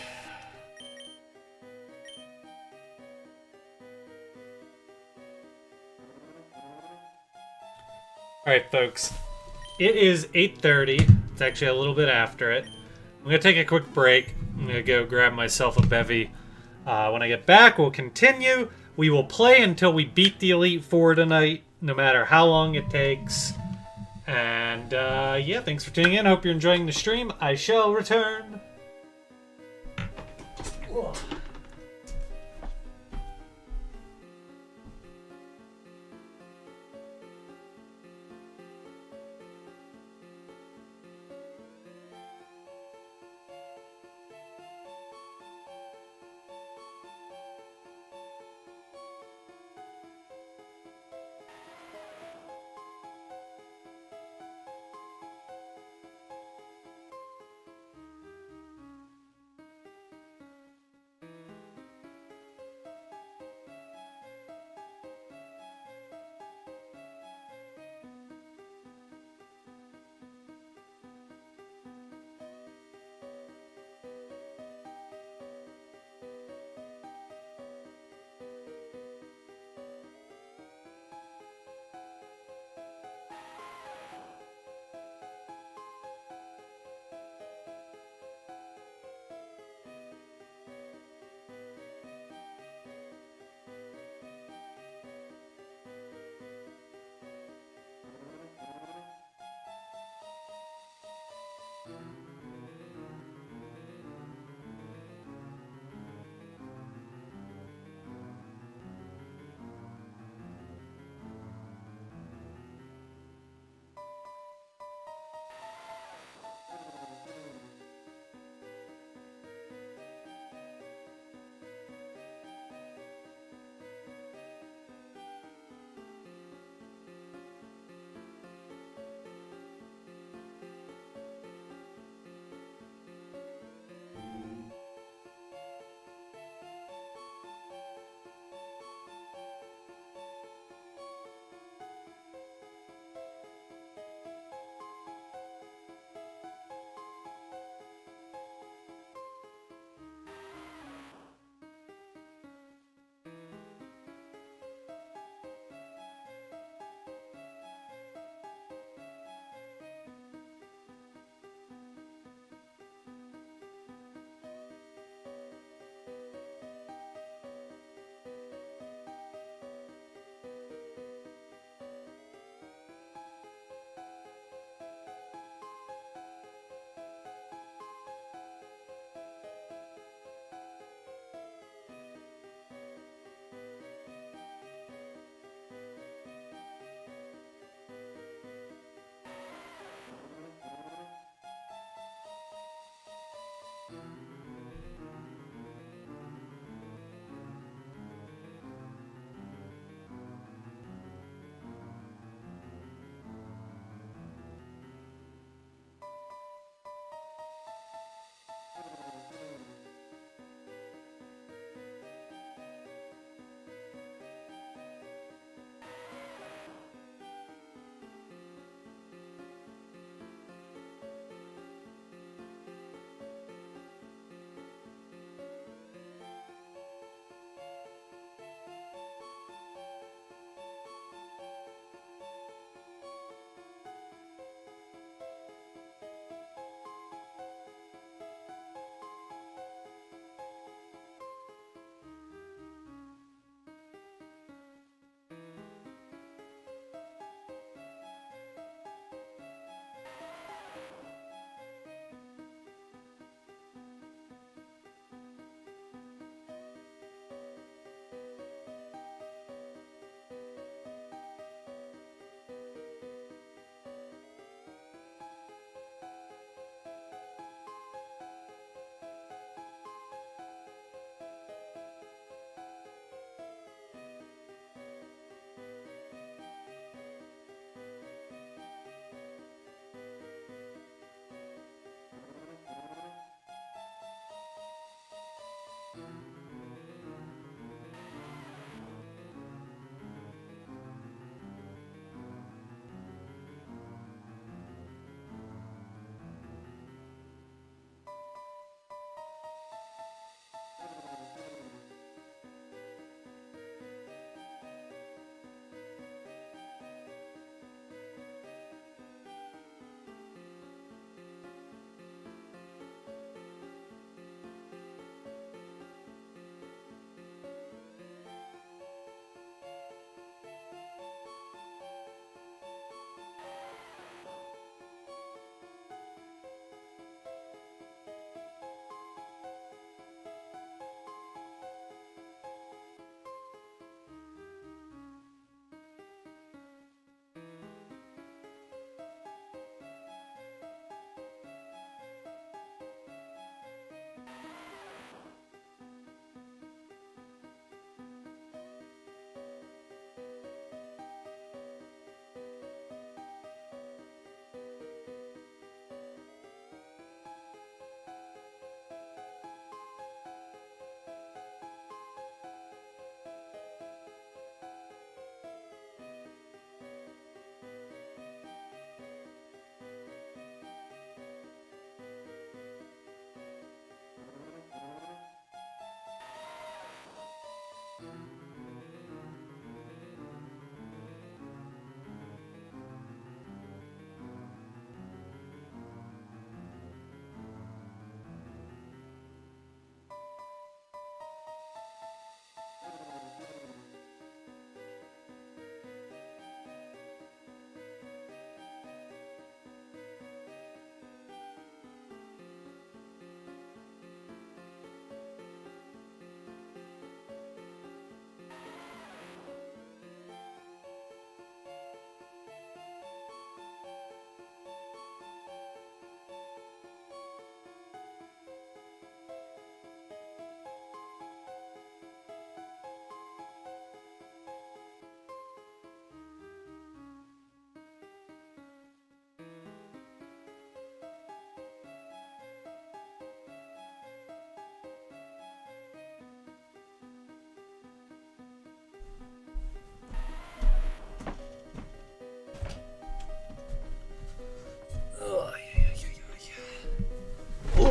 Alright, folks. It is 8:30. It's actually a little bit after it. I'm going to take a quick break. I'm going to go grab myself a bevy. When I get back, we'll continue. We will play until we beat the Elite Four tonight, no matter how long it takes. And, yeah, thanks for tuning in. Hope you're enjoying the stream. I shall return. Ugh.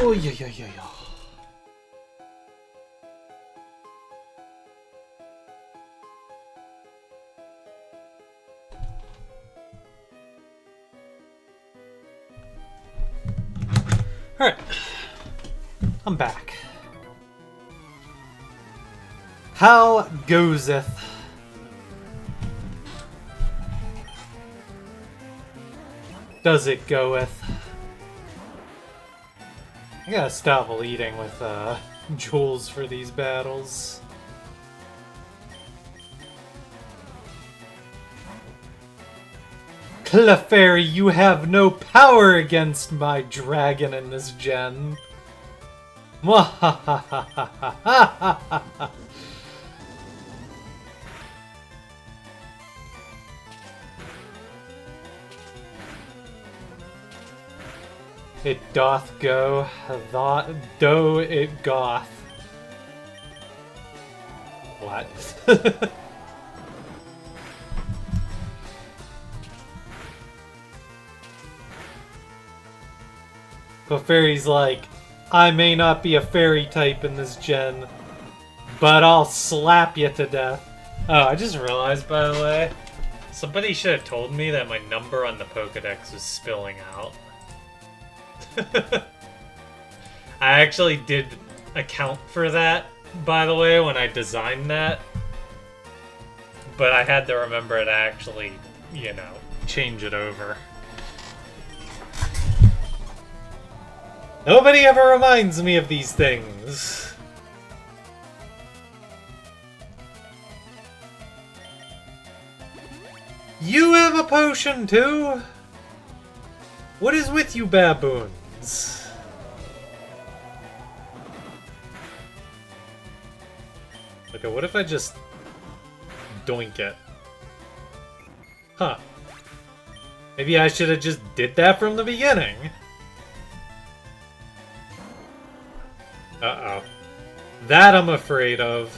Oh, yeah, yeah, yeah, yeah. Alright. I'm back. How goeseth? Does it goeth? I gotta stop leading with jewels for these battles. Clefairy, you have no power against my dragon in this gen. Mwahahahahaha. It doth go, though it goth. What? Clefairy's like, I may not be a fairy type in this gen, but I'll slap you to death. Oh, I just realized, by the way, somebody should have told me that my number on the Pokedex was spilling out. I actually did account for that, by the way, when I designed that. But I had to remember to actually, you know, change it over. Nobody ever reminds me of these things. You have a potion too? What is with you baboons? Okay, what if I just doink it? Huh. Maybe I should have just did that from the beginning. Uh-oh. That I'm afraid of.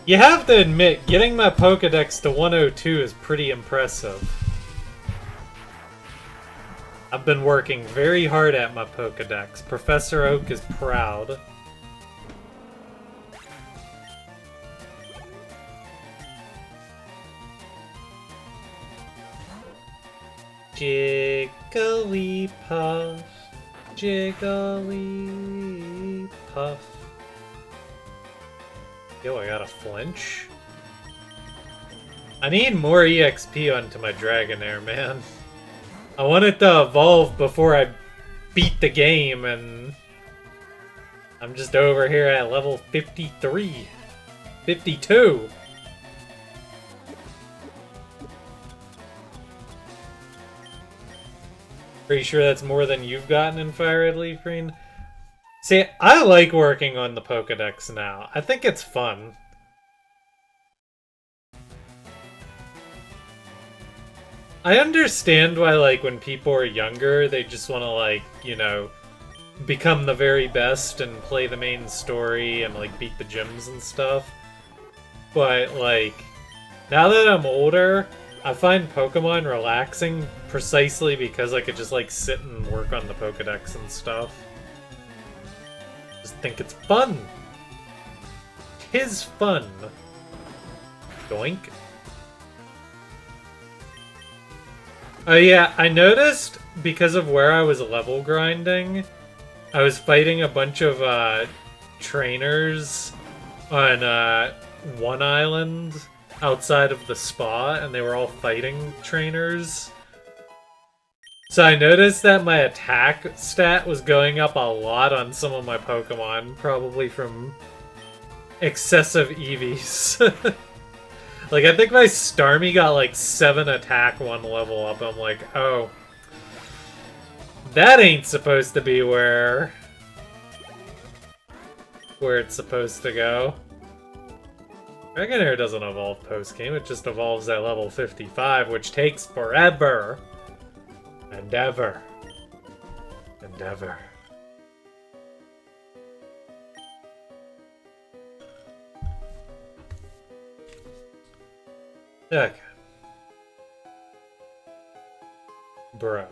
You have to admit, getting my Pokedex to 102 is pretty impressive. I've been working very hard at my Pokedex. Professor Oak is proud. Jigglypuff, Jigglypuff. Yo, I got a flinch. I need more EXP onto my Dragonair, man. I want it to evolve before I beat the game, and I'm just over here at level 53. 52! Pretty sure that's more than you've gotten in Fire Red Leaf Green? See, I like working on the Pokedex now. I think it's fun. I understand why, like, when people are younger, they just want to, like, you know, become the very best and play the main story and, like, beat the gyms and stuff. But, like, now that I'm older, I find Pokemon relaxing precisely because I could just, like, sit and work on the Pokedex and stuff. Just think it's fun. 'Tis fun. Doink. Oh yeah, I noticed because of where I was level grinding, I was fighting a bunch of trainers on one island outside of the spa, and they were all fighting trainers. So I noticed that my attack stat was going up a lot on some of my Pokemon, probably from excessive EVs. Like, I think my Starmie got like 7 attack 1 level up. I'm like, oh. That ain't supposed to be where it's supposed to go. Dragonair doesn't evolve post-game, it just evolves at level 55, which takes forever. And ever. And ever. Okay. Bro.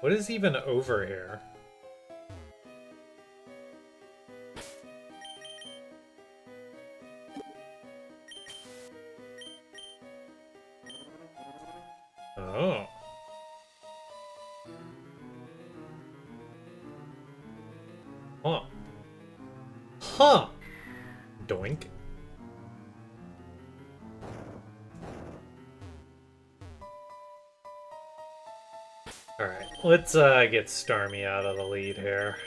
What is even over here? Oh. Huh. Huh. Doink. Alright, let's get Starmie out of the lead here.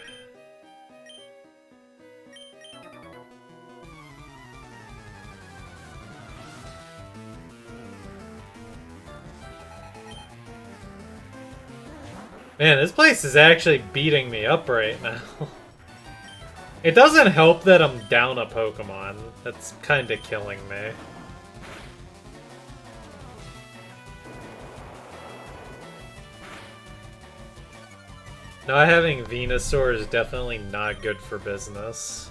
Man, this place is actually beating me up right now. It doesn't help that I'm down a Pokemon. That's kind of killing me. Not having Venusaur is definitely not good for business.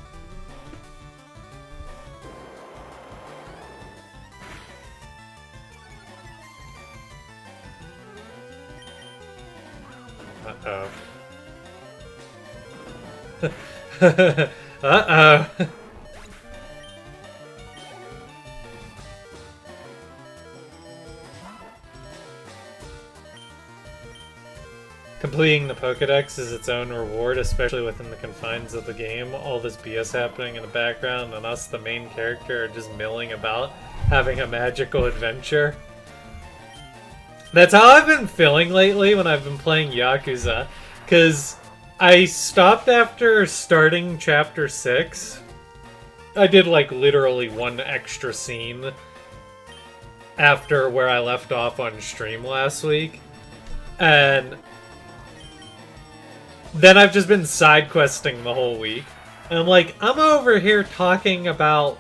Uh-oh. Uh-oh. Completing the Pokedex is its own reward, especially within the confines of the game. All this BS happening in the background, and us, the main character, are just milling about, having a magical adventure. That's how I've been feeling lately when I've been playing Yakuza, because I stopped after starting Chapter 6. I did, like, literally one extra scene after where I left off on stream last week, and then I've just been side questing the whole week. And I'm like, I'm over here talking about...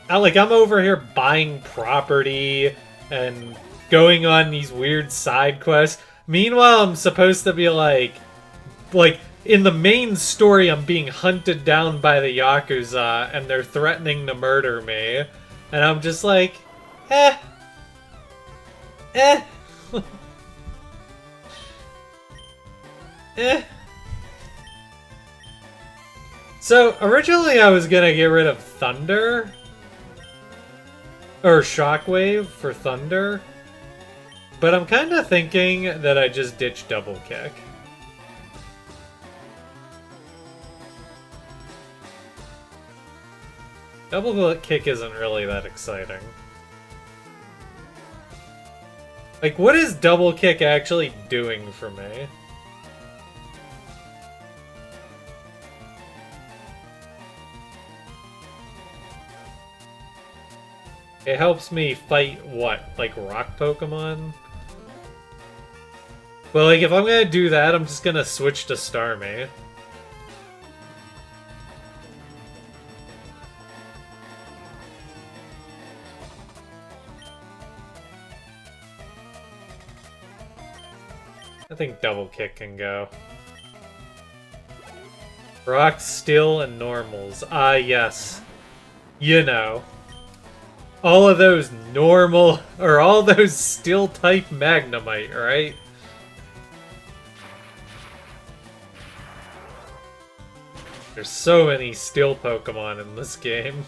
I'm over here buying property and going on these weird side quests. Meanwhile, I'm supposed to be like, in the main story, I'm being hunted down by the Yakuza, and they're threatening to murder me. And I'm just like, eh. Eh. So, originally I was gonna get rid of Thunder. Or Shockwave for Thunder. But I'm kinda thinking that I just ditch Double Kick. Double Kick isn't really that exciting. Like, what is Double Kick actually doing for me? It helps me fight, what, like rock Pokemon? Well, like, if I'm gonna do that, I'm just gonna switch to Starmie. I think Double Kick can go. Rock, Steel, and Normals. Ah, yes. You know. All of those normal, or all those Steel-type Magnemite, right? There's so many Steel Pokemon in this game.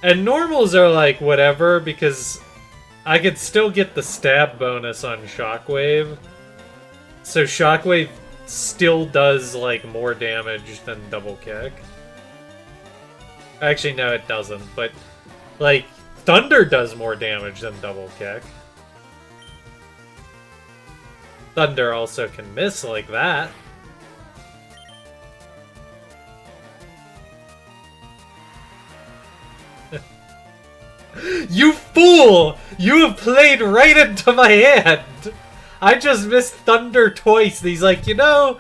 And normals are like, whatever, because I could still get the stab bonus on Shockwave. So Shockwave still does, like, more damage than Double Kick. Actually, no, it doesn't, but, like, Thunder does more damage than Double Kick. Thunder also can miss like that. You fool! You have played right into my hand! I just missed Thunder twice, and he's like, you know,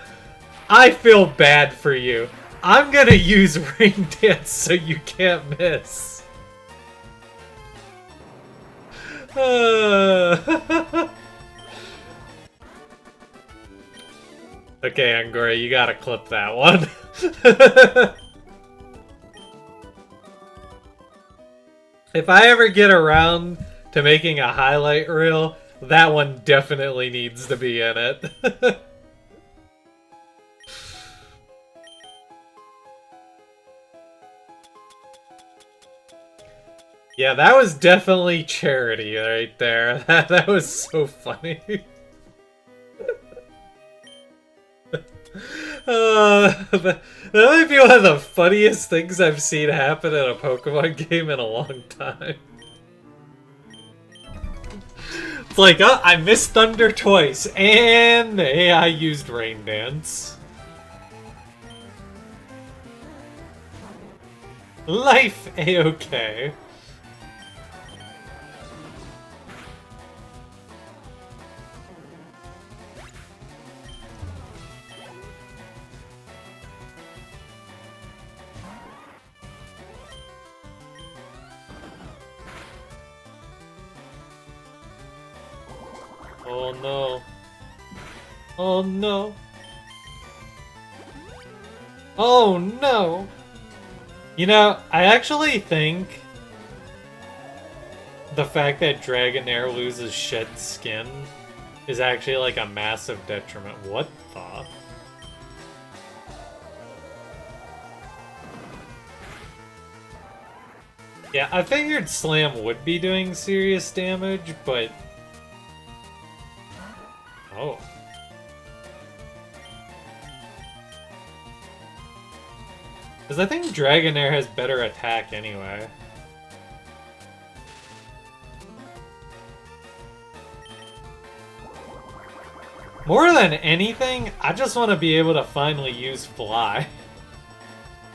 I feel bad for you. I'm gonna use Ring Dance so you can't miss. Okay, Angora, you gotta clip that one. If I ever get around to making a highlight reel, that one definitely needs to be in it. Yeah, that was definitely charity right there. That was so funny. That might be one of the funniest things I've seen happen in a Pokemon game in a long time. It's like, oh, I missed Thunder twice, and the AI used Rain Dance. Life A-okay. Oh no. Oh no. Oh no. You know, I actually think the fact that Dragonair loses shed skin is actually like a massive detriment. What the? Yeah, I figured Slam would be doing serious damage, but... Oh. Because I think Dragonair has better attack anyway. More than anything, I just want to be able to finally use Fly.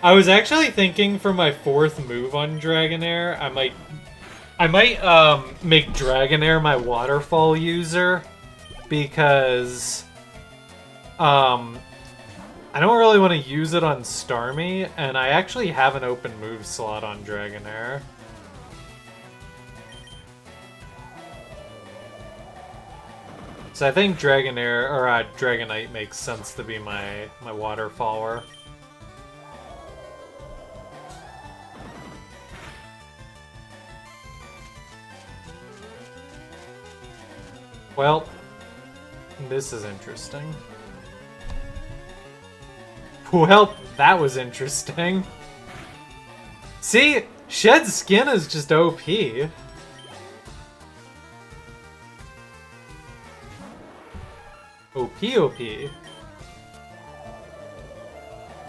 I was actually thinking for my fourth move on Dragonair, I might make Dragonair my waterfall user, because I don't really want to use it on Starmie, and I actually have an open move slot on Dragonair. So I think Dragonair, or Dragonite makes sense to be my waterfaller. Well, this is interesting. Well, that was interesting. See? Shed Skin is just OP. OP. Am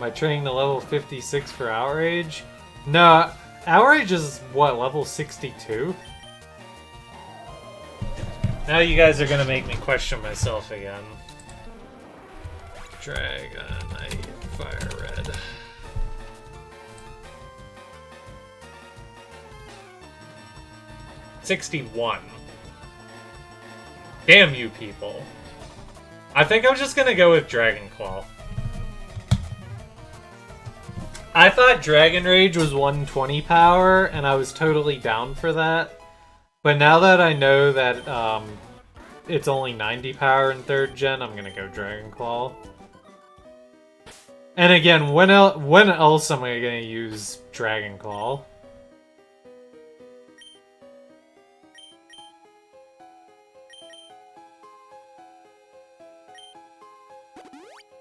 I training to level 56 for Outrage? No, Outrage is, what, level 62? Now you guys are gonna make me question myself again. Dragonite, Fire Red. $61. Damn you people. I think I'm just gonna go with Dragon Claw. I thought Dragon Rage was 120 power, and I was totally down for that. But now that I know that it's only 90 power in 3rd gen, I'm gonna go Dragon Claw. And again, when else am I gonna use Dragon Claw?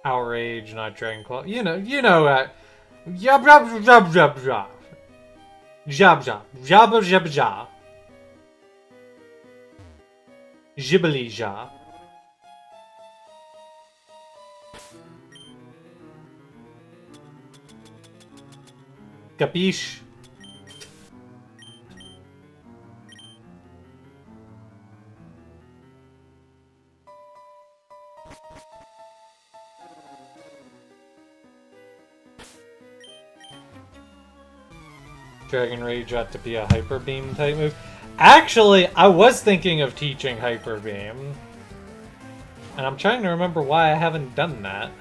Outrage, not Dragon Claw. You know, Jab jab jab jab jab. Jab jab. Jab jab jab. Jibbly-ja. Capiche? Dragon Rage ought to be a Hyper Beam type move. Actually, I was thinking of teaching Hyper Beam. And I'm trying to remember why I haven't done that.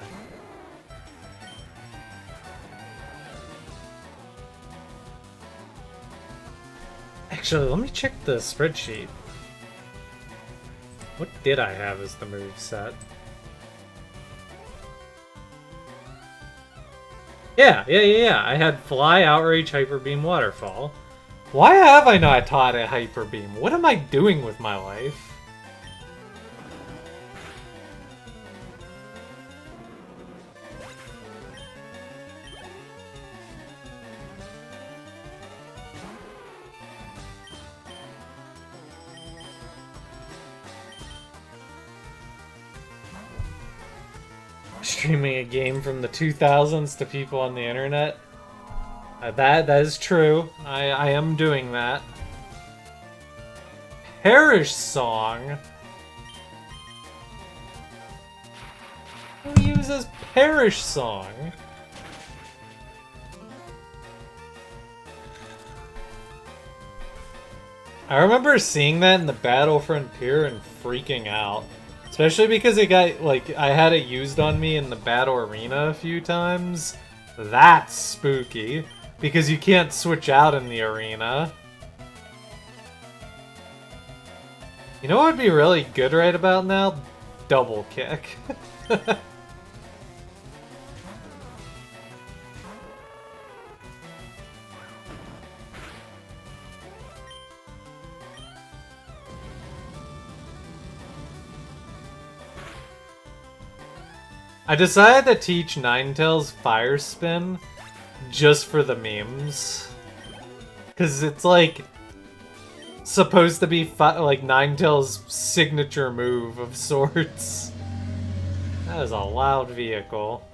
Actually, let me check the spreadsheet. What did I have as the move set? Yeah. I had Fly, Outrage, Hyper Beam, Waterfall. Why have I not taught a Hyper Beam? What am I doing with my life? Streaming a game from the 2000s to people on the internet. That is true. I am doing that. Parish Song? Who uses Parish Song? I remember seeing that in the Battlefront Pier and freaking out. Especially because it got, like, I had it used on me in the Battle Arena a few times. That's spooky. Because you can't switch out in the arena. You know what would be really good right about now? Double kick. I decided to teach Ninetales Fire Spin just for the memes. Because it's like supposed to be like Ninetales' signature move of sorts. That is a loud vehicle.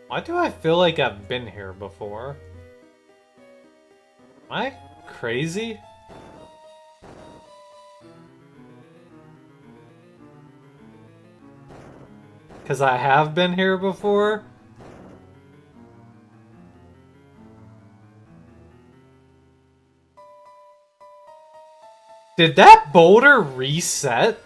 Why do I feel like I've been here before? Am I crazy? Because I have been here before? Did that boulder reset?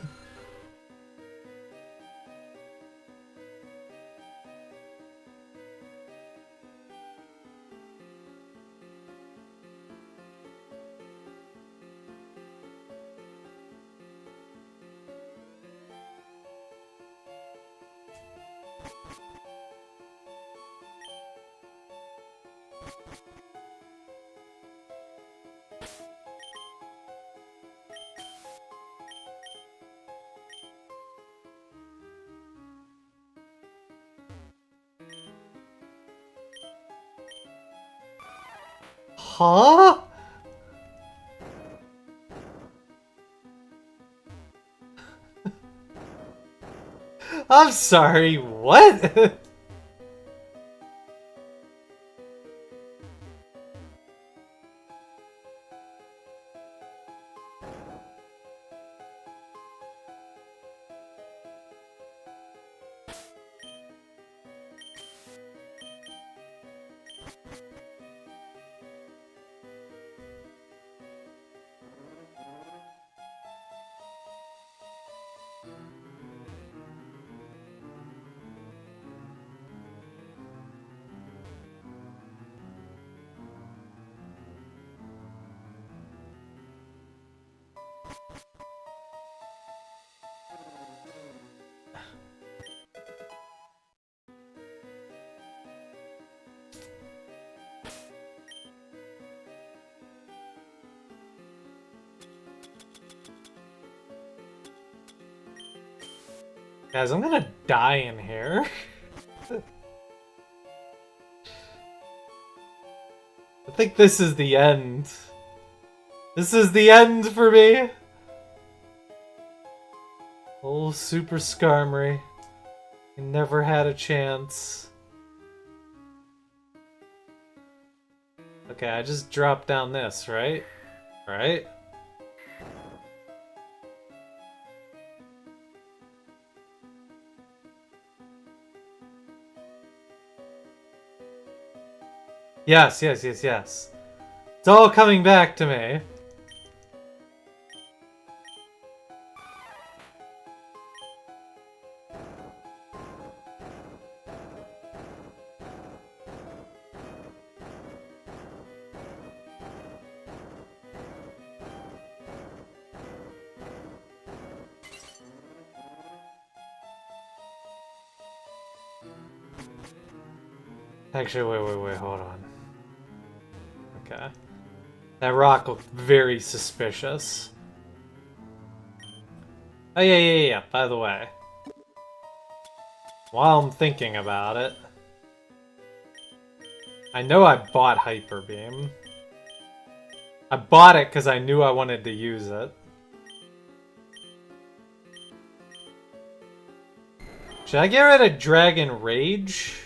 Huh? I'm sorry, what? Guys, I'm gonna die in here. I think this is the end. This is the end for me. Old Super Skarmory. He never had a chance. Okay, I just dropped down this, right? Right? Yes. It's all coming back to me. Actually, wait, hold on. Okay. That rock looked very suspicious. Oh, yeah, by the way. While I'm thinking about it, I know I bought Hyper Beam. I bought it because I knew I wanted to use it. Should I get rid of Dragon Rage?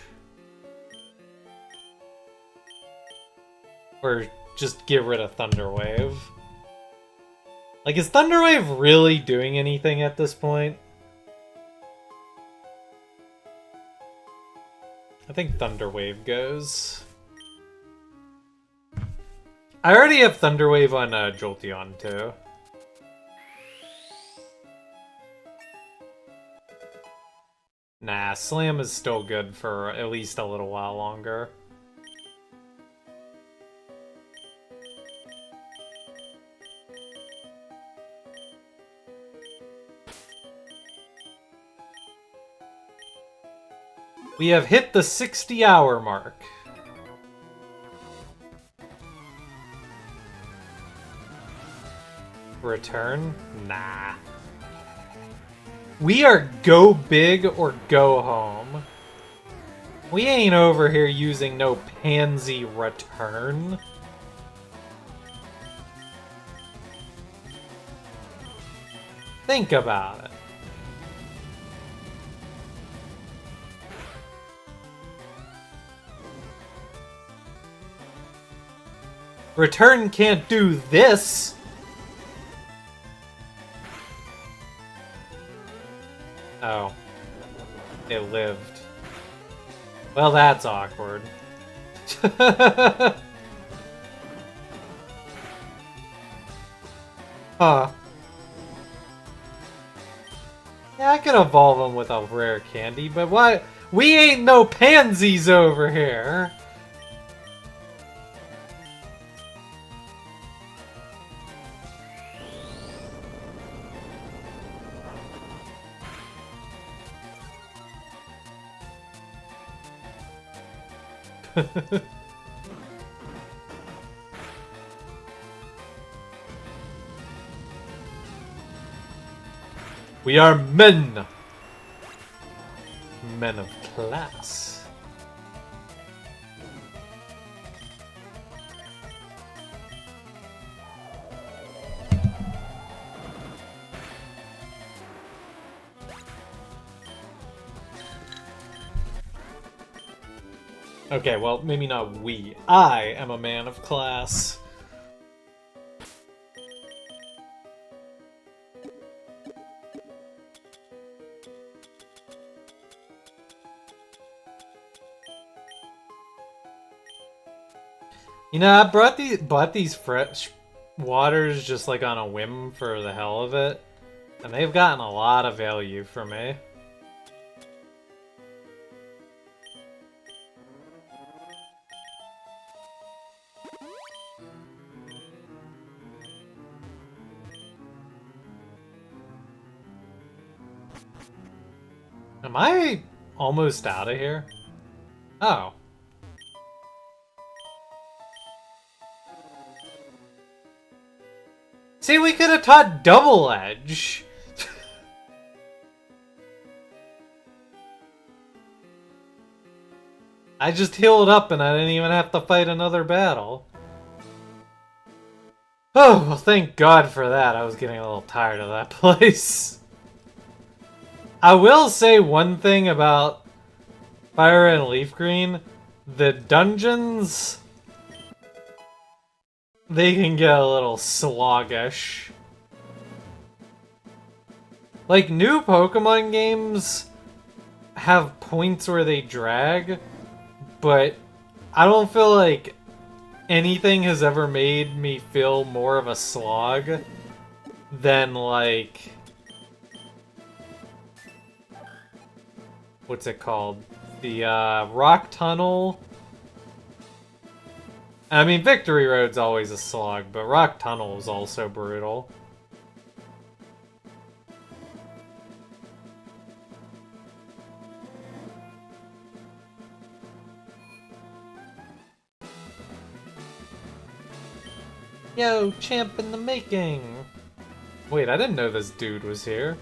Or just get rid of Thunder Wave? Like, is Thunder Wave really doing anything at this point? I think Thunder Wave goes. I already have Thunder Wave on Jolteon too. Nah, Slam is still good for at least a little while longer. We have hit the 60-hour mark. Return? Nah. We are go big or go home. We ain't over here using no pansy return. Think about it. Return can't do this! Oh. It lived. Well, that's awkward. Huh. Yeah, I could evolve them with a rare candy, but what? We ain't no pansies over here! We are men! Men of class. Okay, well, maybe not we. I am a man of class. You know, I bought these fresh waters just like on a whim for the hell of it, and they've gotten a lot of value for me. Am I almost out of here? Oh. See, we could have taught Double Edge. I just healed up and I didn't even have to fight another battle. Oh, well, thank God for that. I was getting a little tired of that place. I will say one thing about Fire and Leaf Green. The dungeons, they can get a little sluggish. Like, new Pokemon games have points where they drag, but I don't feel like anything has ever made me feel more of a slog than, like... what's it called? The Rock Tunnel. I mean, Victory Road's always a slog, but Rock Tunnel is also brutal. Yo, champ in the making! Wait, I didn't know this dude was here.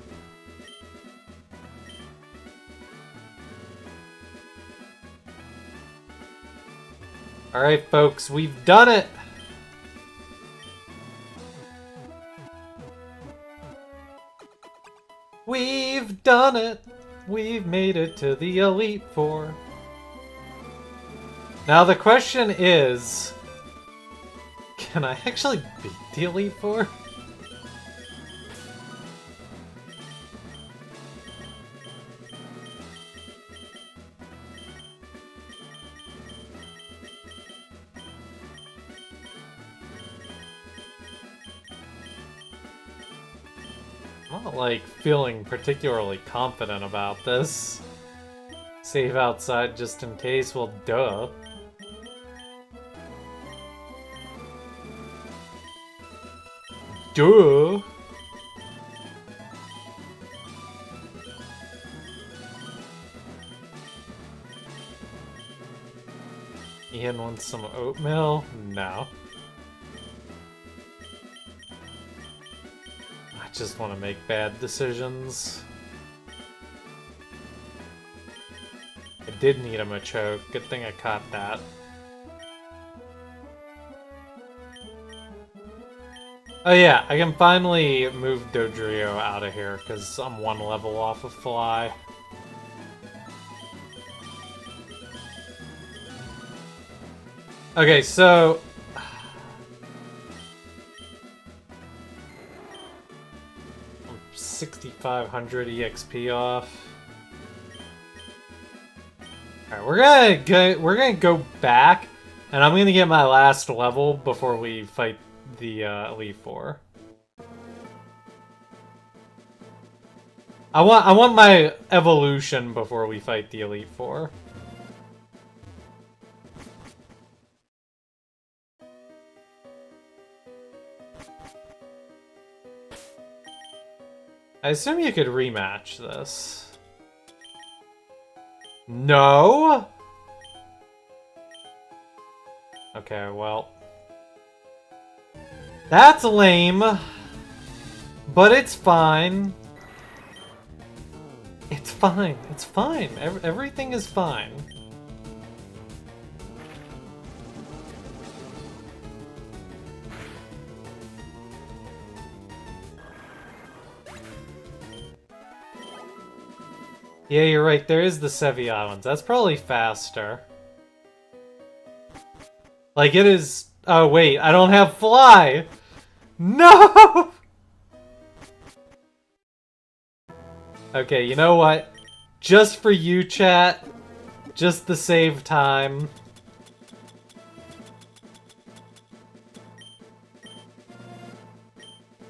Alright, folks, we've done it! We've done it! We've made it to the Elite Four. Now the question is... can I actually beat the Elite Four? I'm not, like, feeling particularly confident about this. Save outside just in case, well, duh. Duh! Ian wants some oatmeal? No. I just want to make bad decisions. I did need a Machoke. Good thing I caught that. Oh yeah, I can finally move Dodrio out of here, because I'm one level off of Fly. Okay, so... 6,500 EXP off. Alright, we're gonna go back, and I'm gonna get my last level before we fight the Elite Four. I want my evolution before we fight the Elite Four. I assume you could rematch this. No? Okay, well. That's lame. But it's fine. It's fine. It's fine. Everything is fine. Yeah, you're right. There is the Sevi Islands. That's probably faster. Like, it is... oh, wait. I don't have Fly! No! Okay, you know what? Just for you, chat. Just to save time.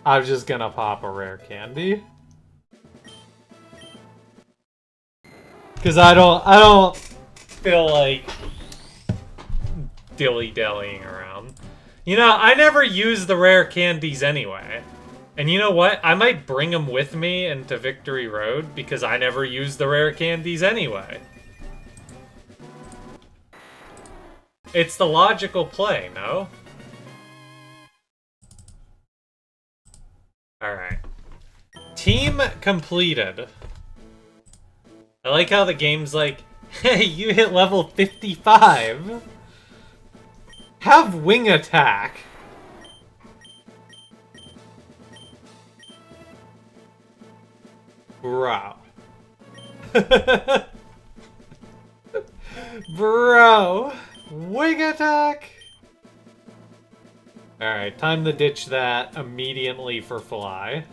I'm just gonna pop a rare candy. Because I don't feel like dilly-dallying around. You know, I never use the rare candies anyway. And you know what? I might bring them with me into Victory Road because I never use the rare candies anyway. It's the logical play, no? Alright. Team completed. I like how the game's like, hey, you hit level 55. Have wing attack. Bro. Bro. Wing attack. Alright, time to ditch that immediately for Fly.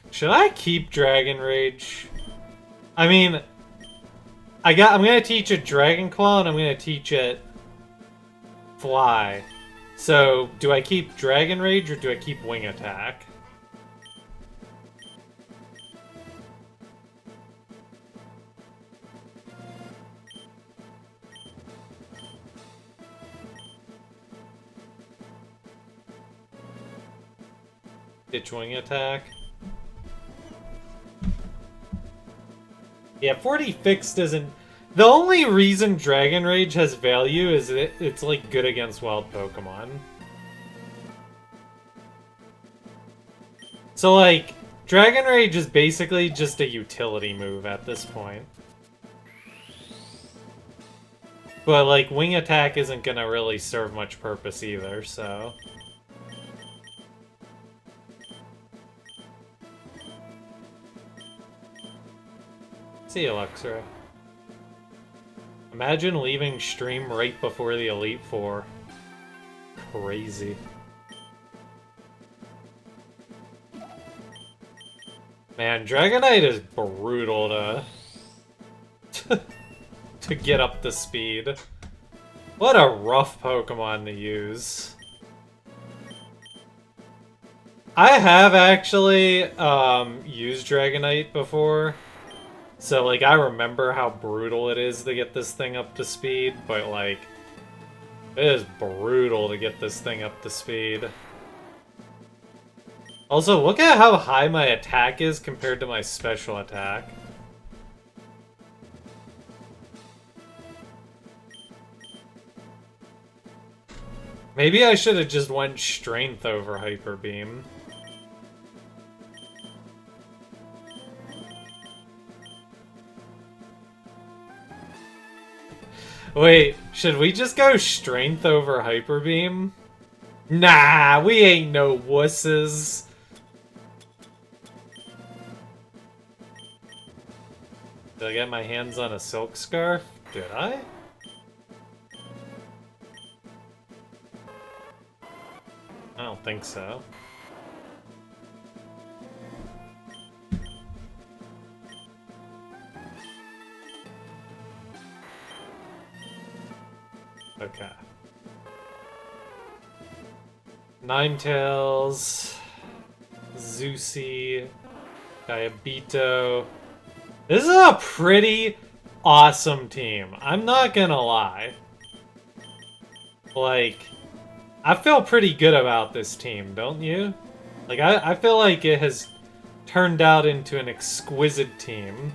Should I keep Dragon Rage? I mean, I'm gonna teach it Dragon Claw and I'm gonna teach it Fly. So, do I keep Dragon Rage or do I keep Wing Attack? Ditch wing attack. Yeah, 40 fixed isn't... The only reason Dragon Rage has value is that it's, like, good against wild Pokemon. So, like, Dragon Rage is basically just a utility move at this point. But, like, Wing Attack isn't gonna really serve much purpose either, so... See you, Luxray. Imagine leaving stream right before the Elite Four. Crazy. Man, Dragonite is brutal to get up to speed. What a rough Pokemon to use. I have actually used Dragonite before. So, like, I remember how brutal it is to get this thing up to speed, but, like, it is brutal to get this thing up to speed. Also, look at how high my attack is compared to my special attack. Maybe I should have just went Strength over Hyper Beam. Wait, should we just go Strength over Hyper Beam? Nah, we ain't no wusses. Did I get my hands on a Silk Scarf? Did I? I don't think so. Okay. Ninetales, Zusi, Diabito. This is a pretty awesome team. I'm not gonna lie. Like, I feel pretty good about this team, don't you? Like, I feel like it has turned out into an exquisite team.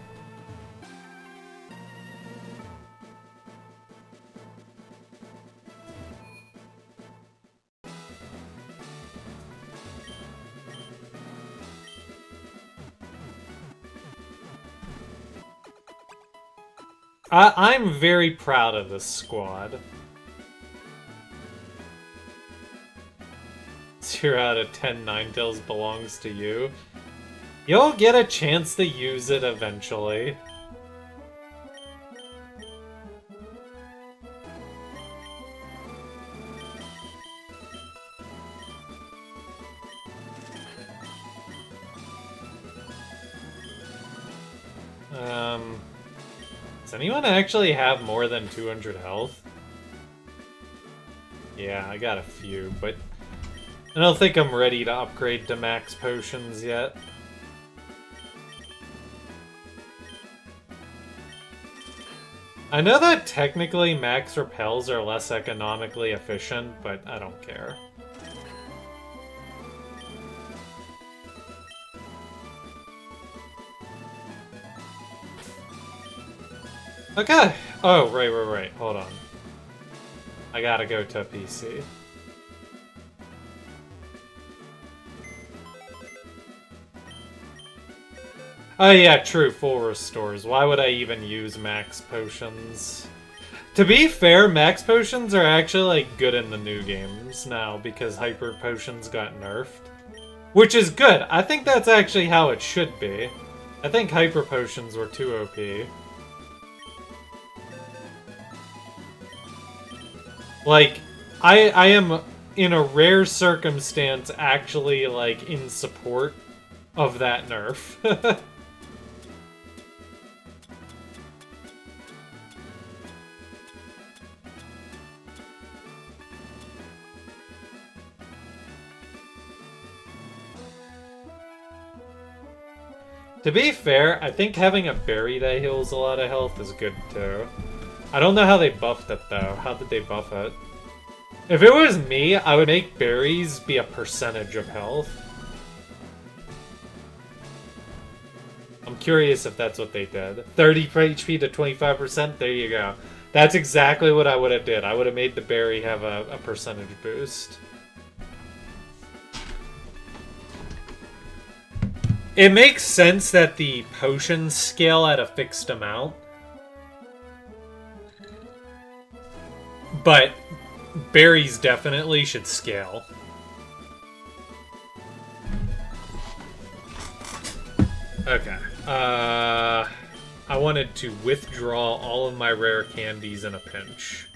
I'm very proud of this squad. 0 out of 10 Ninetales belongs to you. You'll get a chance to use it eventually. Does anyone actually have more than 200 health? Yeah, I got a few, but I don't think I'm ready to upgrade to max potions yet. I know that technically max repels are less economically efficient, but I don't care. Okay. Oh, right. Hold on. I gotta go to PC. Oh yeah, true, full restores. Why would I even use max potions? To be fair, max potions are actually, like, good in the new games now, because hyper potions got nerfed. Which is good. I think that's actually how it should be. I think hyper potions were too OP. Like, I am, in a rare circumstance, actually, like, in support of that nerf. To be fair, I think having a berry that heals a lot of health is good, too. I don't know how they buffed it, though. How did they buff it? If it was me, I would make berries be a percentage of health. I'm curious if that's what they did. 30 HP to 25%, there you go. That's exactly what I would have did. I would have made the berry have a percentage boost. It makes sense that the potions scale at a fixed amount. But berries definitely should scale. Okay. I wanted to withdraw all of my rare candies in a pinch.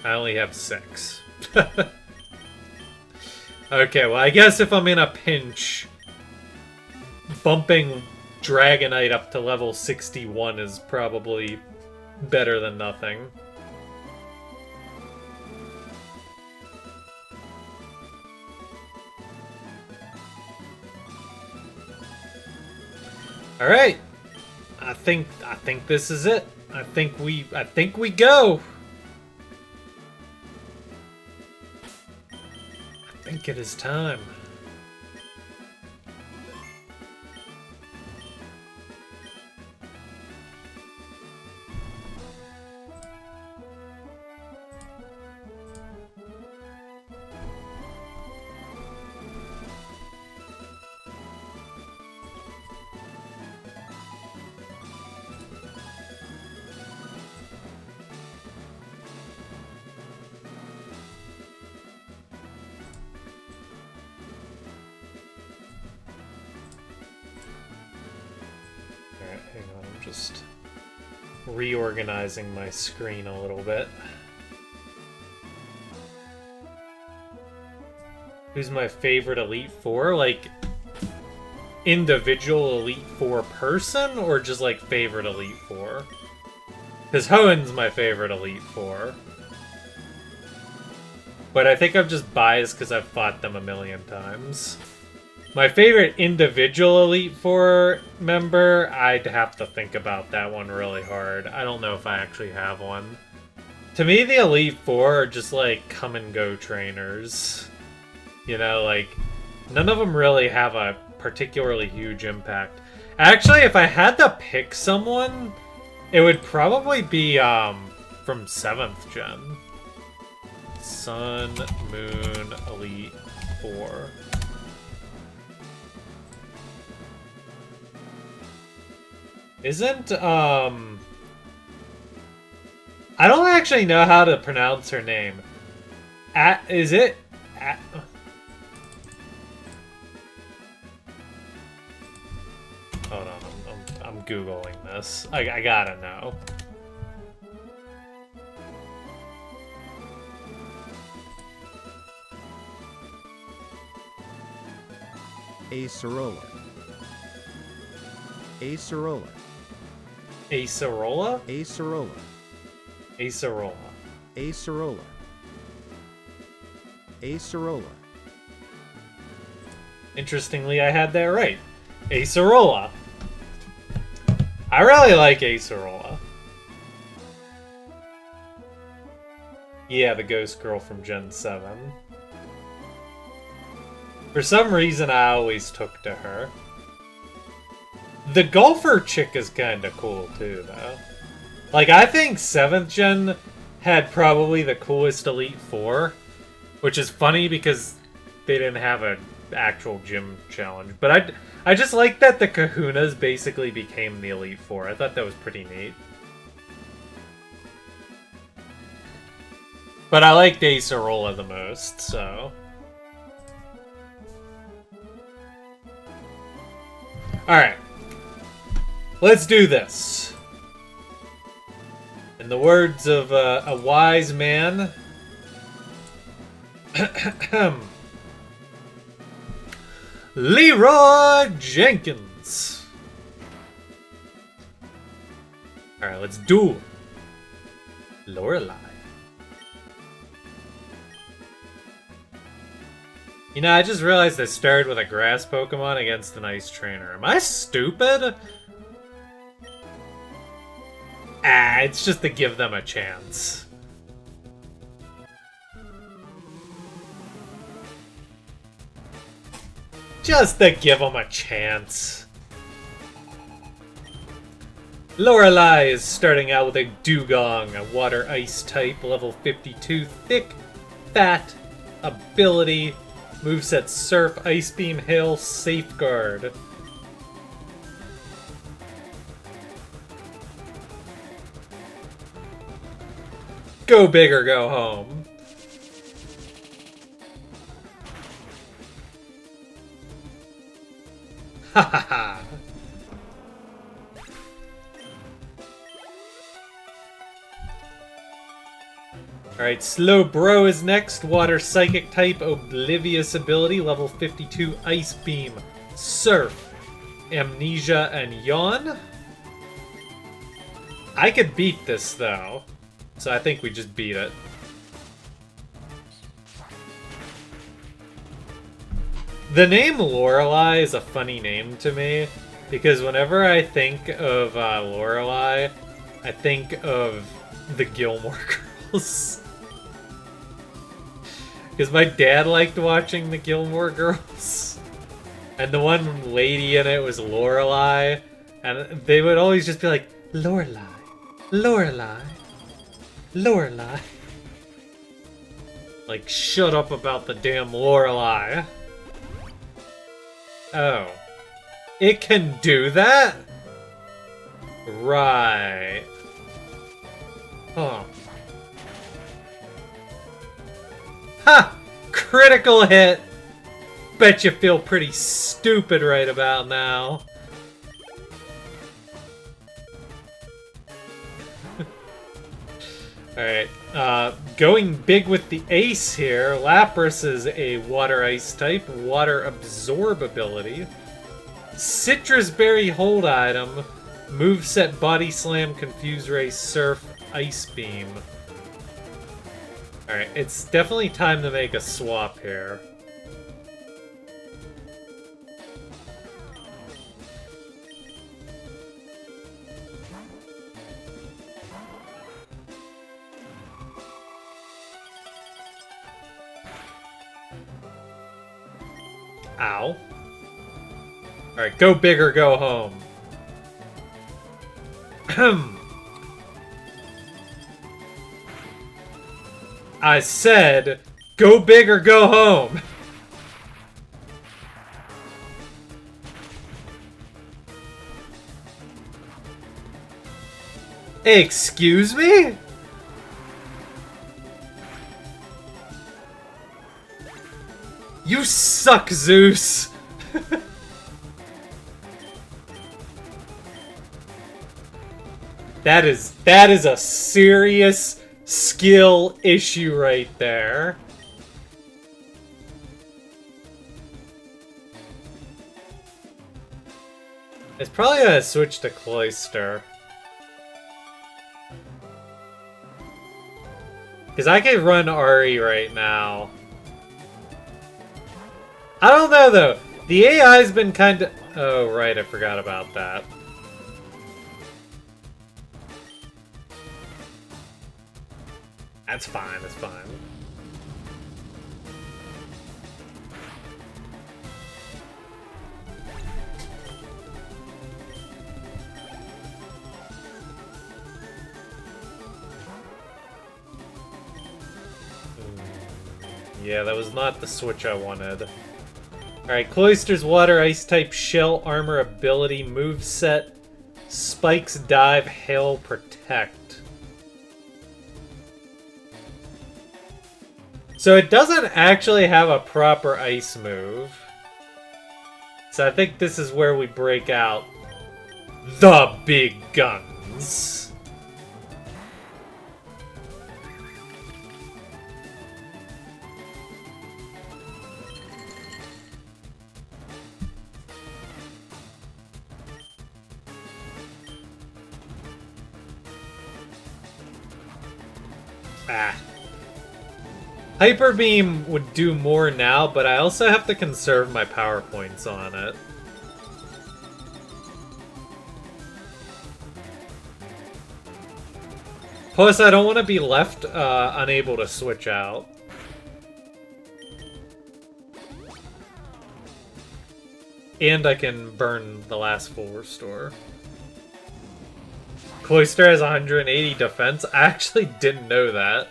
I only have 6. Okay, well, I guess if I'm in a pinch, bumping Dragonite up to level 61 is probably better than nothing. All right, I think this is it. I think we go. I think it is time. Just reorganizing my screen a little bit. Who's my favorite Elite Four? Like, individual Elite Four person, or just like favorite Elite Four? Because Hoenn's my favorite Elite Four. But I think I'm just biased because I've fought them a million times. My favorite individual Elite Four member, I'd have to think about that one really hard. I don't know if I actually have one. To me, the Elite Four are just like come and go trainers. You know, like, none of them really have a particularly huge impact. Actually, if I had to pick someone, it would probably be from 7th gen. Sun, Moon, Elite Four. Isn't, I don't actually know how to pronounce her name. Is it? Hold on, I'm Googling this. I gotta know. Acerola. Acerola. Acerola? Acerola. Acerola. Acerola. Acerola. Interestingly, I had that right. Acerola. I really like Acerola. Yeah, the ghost girl from Gen 7. For some reason, I always took to her. The golfer chick is kind of cool, too, though. Like, I think 7th gen had probably the coolest Elite Four, which is funny because they didn't have an actual gym challenge. But I just like that the Kahunas basically became the Elite Four. I thought that was pretty neat. But I liked Acerola the most, so... Alright. Let's do this. In the words of a wise man... Leroy Jenkins. Alright, let's do Lorelei. You know, I just realized I started with a grass Pokemon against an ice trainer. Am I stupid? Ah, it's just to give them a chance. Just to give him a chance. Lorelei is starting out with a Dugong, a water ice type, level 52, thick, fat, ability, moveset Surf, Ice Beam, Hail, Safeguard. Go big or go home. Ha ha ha. Alright, Slowbro is next. Water Psychic type, Oblivious ability, level 52, Ice Beam, Surf, Amnesia, and Yawn. I could beat this, though. So I think we just beat it. The name Lorelei is a funny name to me, because whenever I think of Lorelei, I think of the Gilmore Girls. Because my dad liked watching the Gilmore Girls. And the one lady in it was Lorelei. And they would always just be like, Lorelei, Lorelei, Lorelei. Like, shut up about the damn Lorelei. Oh. It can do that? Right. Huh. Ha! Critical hit! Bet you feel pretty stupid right about now. Alright, going big with the ace here. Lapras is a water ice type, water absorb ability. Citrus Berry hold item, moveset Body Slam, Confuse Ray, Surf, Ice Beam. Alright, it's definitely time to make a swap here. Ow. Alright, go big or go home. I said, go big or go home. Excuse me? You suck, Zeus! That is a serious skill issue right there. It's probably gonna switch to Cloyster. Because I could run Ari right now. I don't know, though. The AI's been kind of... Oh, right, I forgot about that. That's fine, that's fine. Yeah, that was not the switch I wanted. Alright, Cloyster's Water Ice type Shell Armor ability moveset Spikes Dive Hail Protect. So it doesn't actually have a proper ice move. So I think this is where we break out the big guns. Ah. Hyper Beam would do more now, but I also have to conserve my power points on it. Plus, I don't want to be left unable to switch out. And I can burn the last full restore. Cloyster has 180 defense? I actually didn't know that.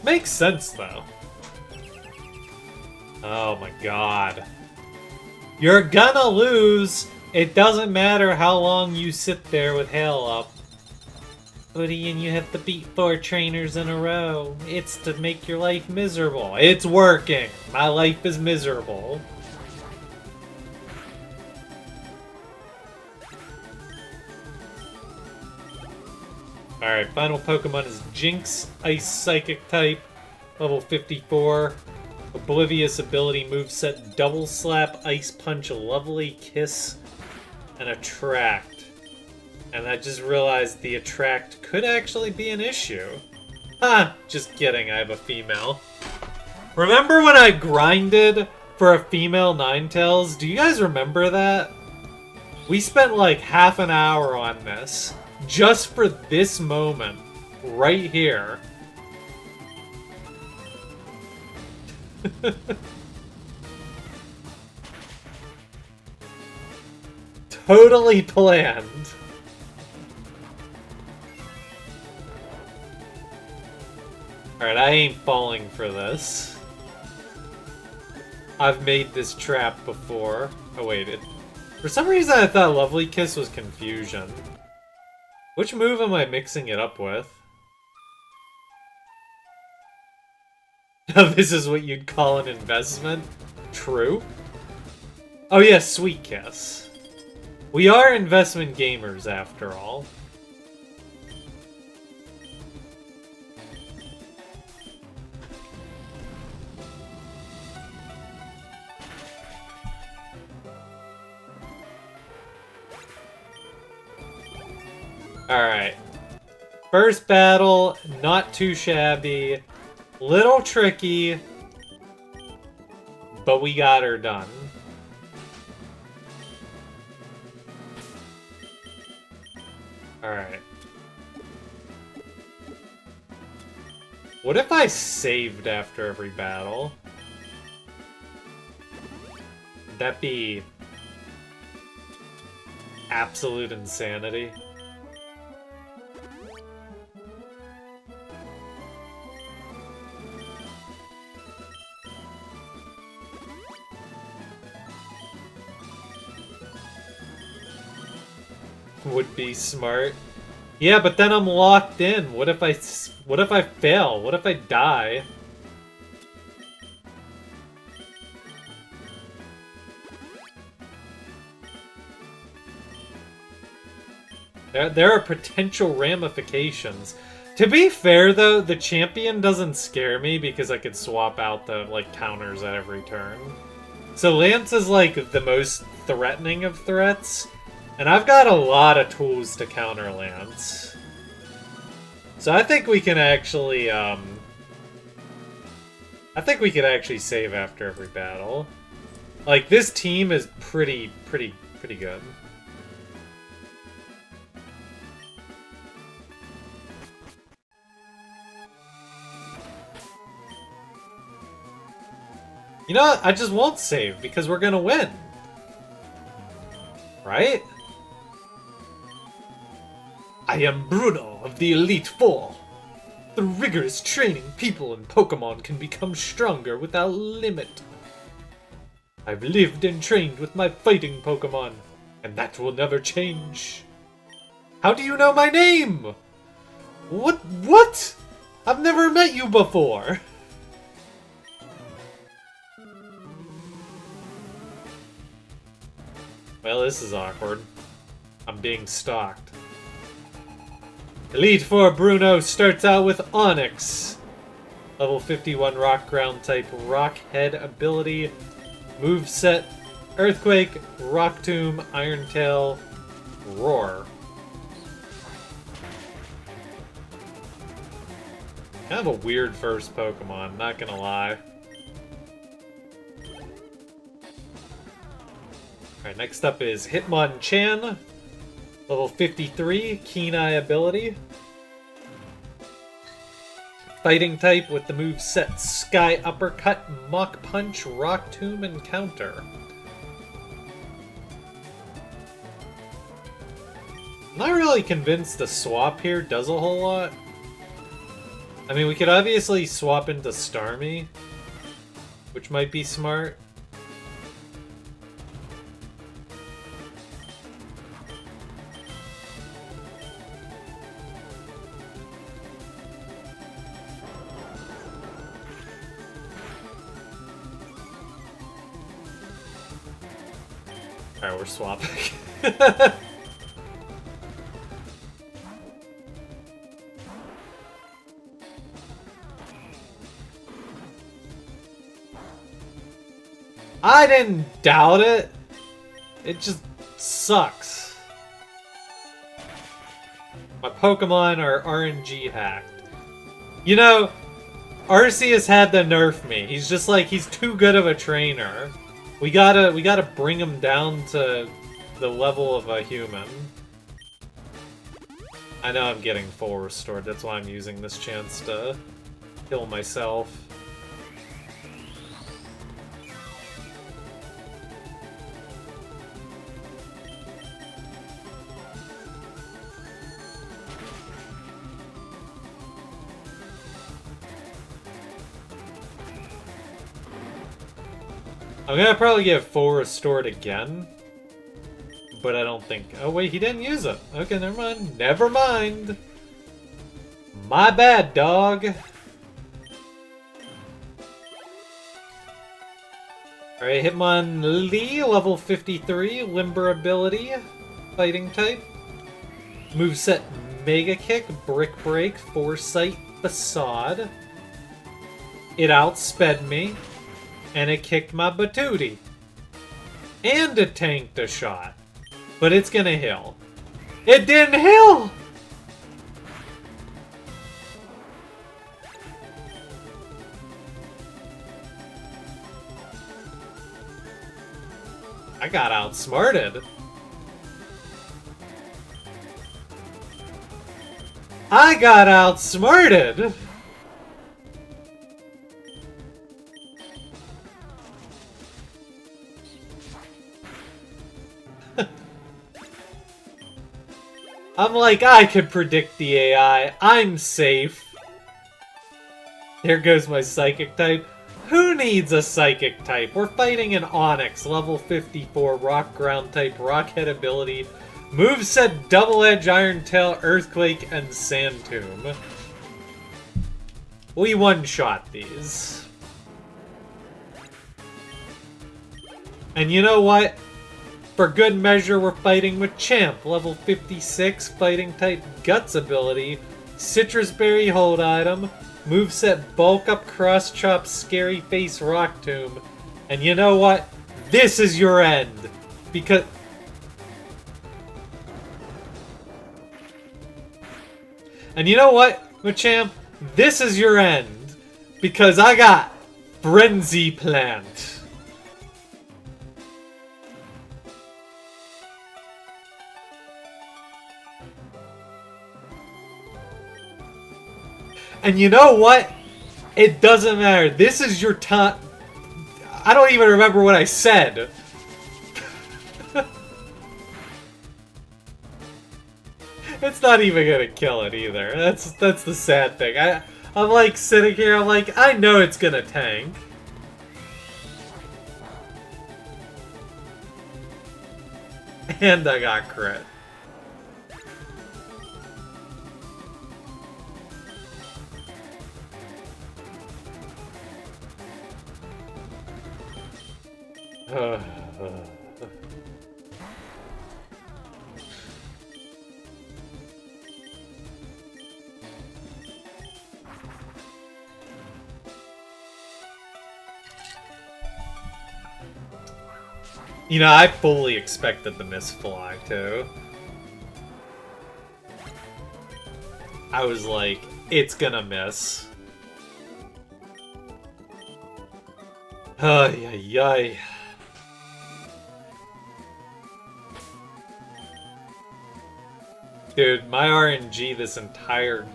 Makes sense, though. Oh my god. You're gonna lose! It doesn't matter how long you sit there with Hail up. Buddy, and you have to beat 4 trainers in a row. It's to make your life miserable. It's working! My life is miserable. Alright, final Pokemon is Jinx, Ice Psychic type, level 54. Oblivious ability moveset, Double Slap, Ice Punch, Lovely Kiss, and Attract. And I just realized the Attract could actually be an issue. Ha! Just kidding, I have a female. Remember when I grinded for a female Ninetales? Do you guys remember that? We spent like half an hour on this. Just for this moment. Right here. Totally planned. Alright, I ain't falling for this. I've made this trap before. Oh wait, for some reason I thought Lovely Kiss was confusion. Which move am I mixing it up with? This is what you'd call an investment? True. Oh yeah, Sweet Kiss. We are investment gamers after all. Alright. First battle, not too shabby. Little tricky. But we got her done. Alright. What if I saved after every battle? Would that be absolute insanity? Would be smart. Yeah, but then I'm locked in. What if I fail? What if I die? There are potential ramifications. To be fair though, the champion doesn't scare me because I could swap out the like counters at every turn. So Lance is like the most threatening of threats. And I've got a lot of tools to counter Lance. So I think we can actually, I think we could actually save after every battle. Like, this team is pretty good. You know what? I just won't save because we're gonna win. Right? I am Bruno of the Elite Four. Through rigorous training, people and Pokemon can become stronger without limit. I've lived and trained with my fighting Pokemon, and that will never change. How do you know my name? What? I've never met you before. Well, this is awkward. I'm being stalked. Elite Four Bruno starts out with Onix. Level 51 Rock Ground type Rock Head ability. Moveset Earthquake, Rock Tomb, Iron Tail, Roar. Kind of a weird first Pokemon, not gonna lie. Alright, next up is Hitmonchan. Level 53, Keen Eye ability. Fighting type with the move set Sky Uppercut, Mach Punch, Rock Tomb, and Counter. I'm not really convinced the swap here does a whole lot. I mean, we could obviously swap into Starmie, which might be smart. Alright, we're swapping. I didn't doubt it. It just sucks. My Pokemon are RNG hacked. You know, Arceus had to nerf me. He's just like, he's too good of a trainer. We gotta bring him down to the level of a human. I know I'm getting full restored, that's why I'm using this chance to kill myself. I'm gonna probably get full restored again, but I don't think... Oh wait, he didn't use it. Okay, never mind. Never mind. My bad, dog. Alright, Hitmonlee, level 53, Limber ability, fighting type. Moveset Mega Kick, Brick Break, Foresight, Facade. It outsped me. And it kicked my batootie. And it tanked a shot. But it's gonna heal. It didn't heal! I got outsmarted. I got outsmarted! I'm like, I could predict the AI. I'm safe. There goes my Psychic type. Who needs a Psychic type? We're fighting an Onix, level 54, Rock Ground type, Rockhead ability, moveset Double Edge, Iron Tail, Earthquake, and Sand Tomb. We one-shot these. And you know what? For good measure, we're fighting with Champ, level 56, fighting type Guts ability, Citrus Berry hold item, moveset Bulk Up, Cross Chop, Scary Face, Rock Tomb. And you know what? This is your end. Because... And you know what, Machamp? This is your end. Because I got Frenzy Plant. And you know what? It doesn't matter. This is your time. I don't even remember what I said. It's not even gonna kill it either. That's the sad thing. I'm like sitting here, I'm like, I know it's gonna tank. And I got crit. You know, I fully expected the misfly, too. I was like, it's gonna miss. Ay, ay, ay. Dude, my RNG this entire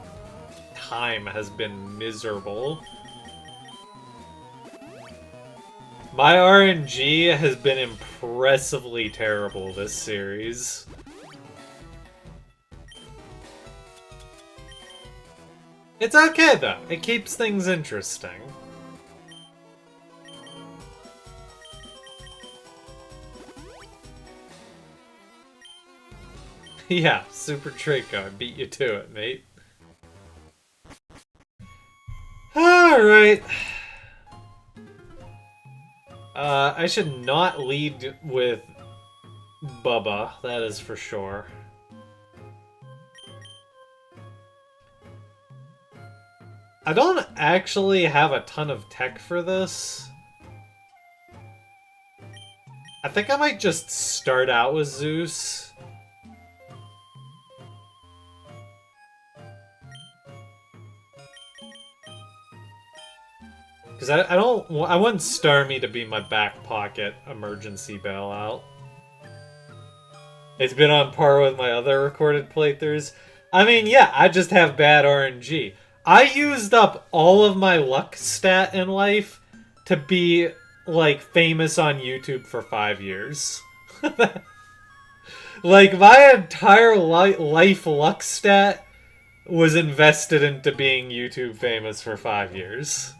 time has been miserable. My RNG has been impressively terrible this series. It's okay though, it keeps things interesting. Yeah, Super Draco, I beat you to it, mate. Alright. I should not lead with Bubba, that is for sure. I don't actually have a ton of tech for this. I think I might just start out with Zeus. Because I want Starmie to be my back pocket emergency bailout. It's been on par with my other recorded playthroughs. I mean, yeah, I just have bad RNG. I used up all of my luck stat in life to be, like, famous on YouTube for 5 years. Like, my entire life luck stat was invested into being YouTube famous for 5 years.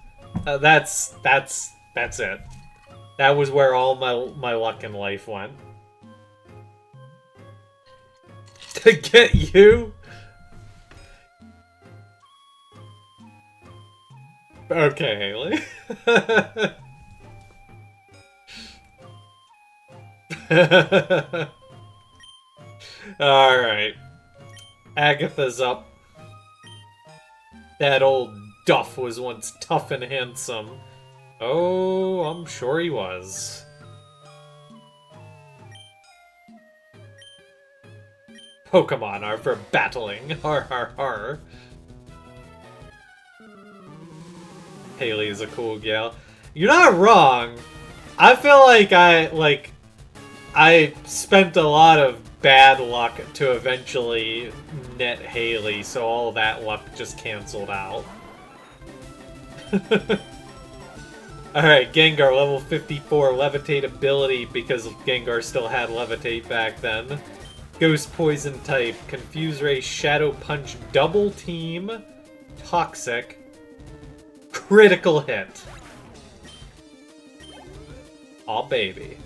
That's it. That was where all my luck in life went. To get you? Okay, Haley. Alright. Agatha's up. That old Duff was once tough and handsome. Oh, I'm sure he was. Pokemon are for battling. Har har har. Haley is a cool gal. You're not wrong. I feel like I spent a lot of bad luck to eventually net Haley, so all that luck just canceled out. Alright, Gengar, level 54, Levitate ability, because Gengar still had Levitate back then. Ghost Poison type, Confuse Ray, Shadow Punch, Double Team, Toxic, critical hit. Aw, baby.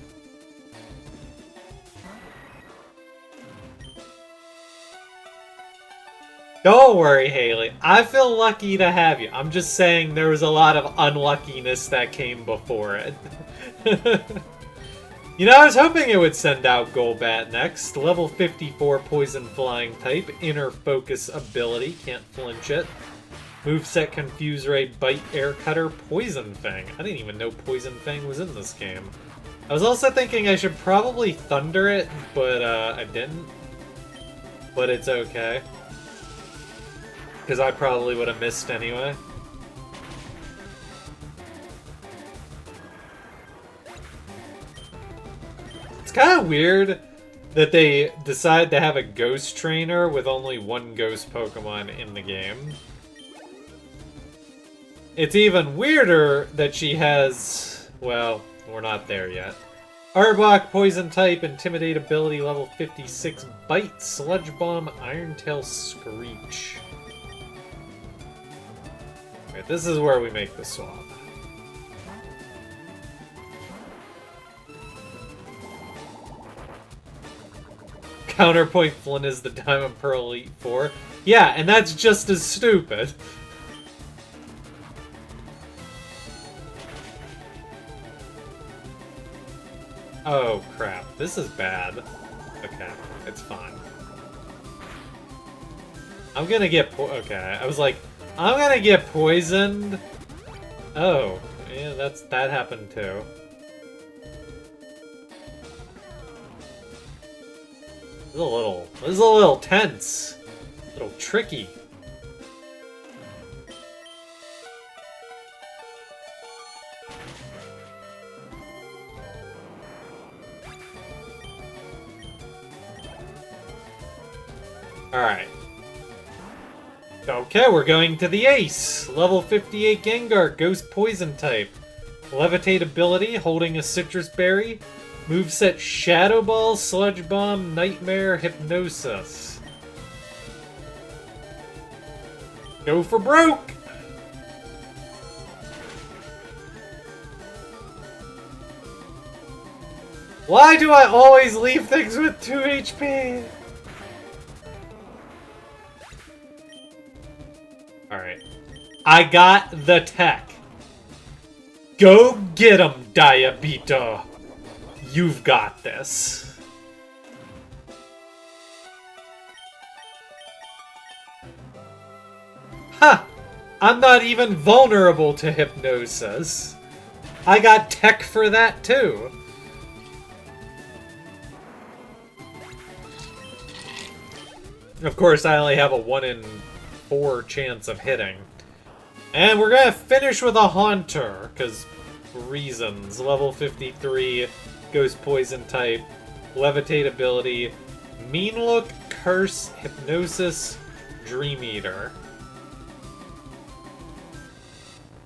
Don't worry, Haley. I feel lucky to have you. I'm just saying there was a lot of unluckiness that came before it. You know, I was hoping it would send out Golbat next. Level 54 Poison Flying type. Inner Focus ability. Can't flinch it. Moveset Confuse Ray, Bite, Air Cutter, Poison Fang. I didn't even know Poison Fang was in this game. I was also thinking I should probably Thunder it, but I didn't. But it's okay. Because I probably would have missed anyway. It's kind of weird that they decide to have a Ghost Trainer with only one Ghost Pokemon in the game. It's even weirder that she has... well, we're not there yet. Arbok, Poison type, Intimidate ability, level 56, Bite, Sludge Bomb, Iron Tail, Screech. Okay, this is where we make the swap. Counterpoint Flynn is the Diamond Pearl Elite Four. Yeah, and that's just as stupid. Oh, crap. This is bad. Okay, it's fine. I'm gonna get okay, I was like, I'm gonna get poisoned. Oh, yeah, that happened too. This is a little tense. A little tricky. Alright. Okay, we're going to the ace. Level 58 Gengar, Ghost Poison type. Levitate ability, holding a Citrus Berry. Moveset Shadow Ball, Sludge Bomb, Nightmare, Hypnosis. Go for broke! Why do I always leave things with 2 HP? Alright. I got the tech. Go get 'em, Diabito. You've got this. Ha! I'm not even vulnerable to hypnosis. I got tech for that too. Of course, I only have a 1 in 4 chance of hitting. And we're gonna finish with a Haunter, because reasons. Level 53, Ghost Poison type, Levitate ability, Mean Look, Curse, Hypnosis, Dream Eater.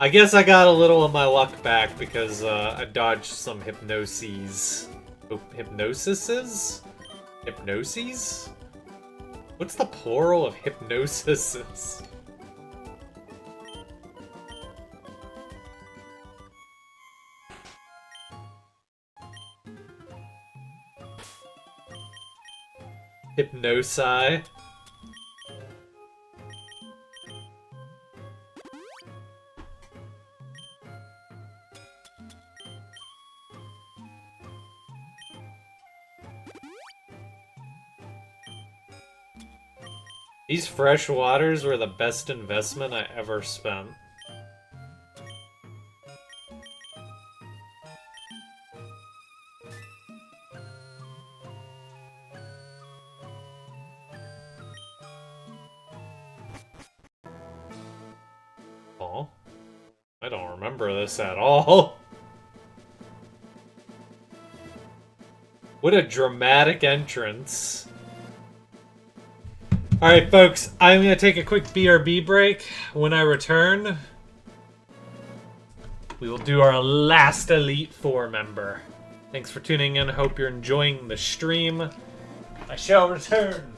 I guess I got a little of my luck back because I dodged some hypnoses. Oh, hypnosises? Hypnoses? What's the plural of hypnosises? Hypnosi. These fresh waters were the best investment I ever spent. Oh, I don't remember this at all. What a dramatic entrance. Alright, folks, I'm going to take a quick BRB break. When I return, we will do our last Elite Four member. Thanks for tuning in. Hope you're enjoying the stream. I shall return.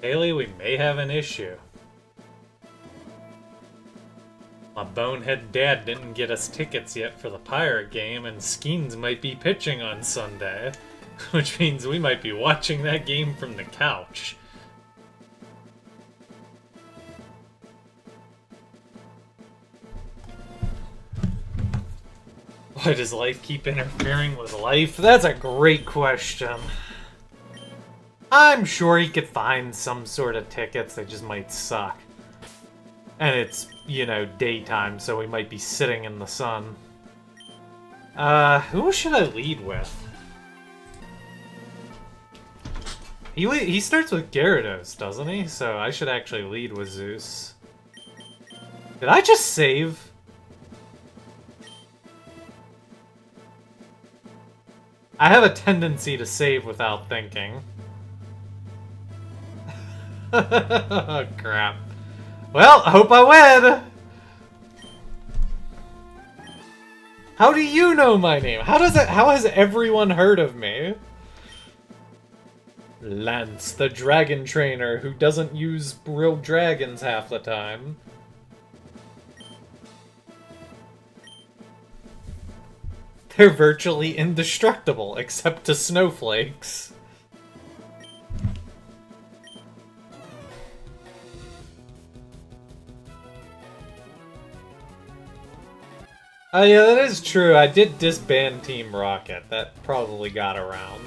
Haley, we may have an issue. My bonehead dad didn't get us tickets yet for the Pirate game, and Skeens might be pitching on Sunday, which means we might be watching that game from the couch. Why does life keep interfering with life? That's a great question. I'm sure he could find some sort of tickets, they just might suck. And it's, you know, daytime, so we might be sitting in the sun. Who should I lead with? He starts with Gyarados, doesn't he? So I should actually lead with Zeus. Did I just save? I have a tendency to save without thinking. Oh, crap. Well, I hope I win! How do you know my name? How has everyone heard of me? Lance, the dragon trainer who doesn't use real dragons half the time. They're virtually indestructible, except to snowflakes. Oh yeah, that is true. I did disband Team Rocket. That probably got around.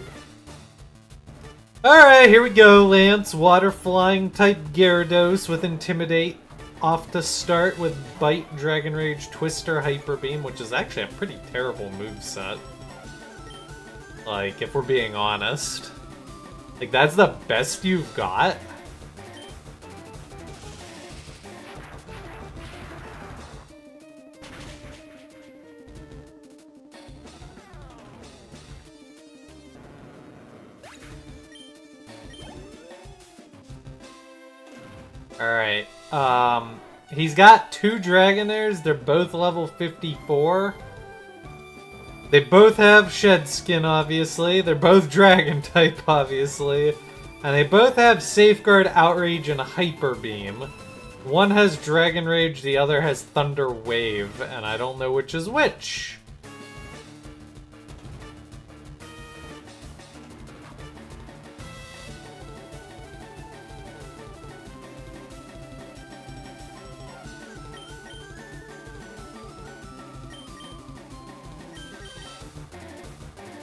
Alright, here we go, Lance. Water flying type Gyarados with Intimidate. Off to start with Bite, Dragon Rage, Twister, Hyper Beam, which is actually a pretty terrible moveset. Like, if we're being honest. Like, that's the best you've got? Alright, he's got 2 Dragonairs, they're both level 54. They both have Shed Skin, obviously, they're both Dragon type, obviously. And they both have Safeguard, Outrage, and Hyper Beam. One has Dragon Rage, the other has Thunder Wave, and I don't know which is which.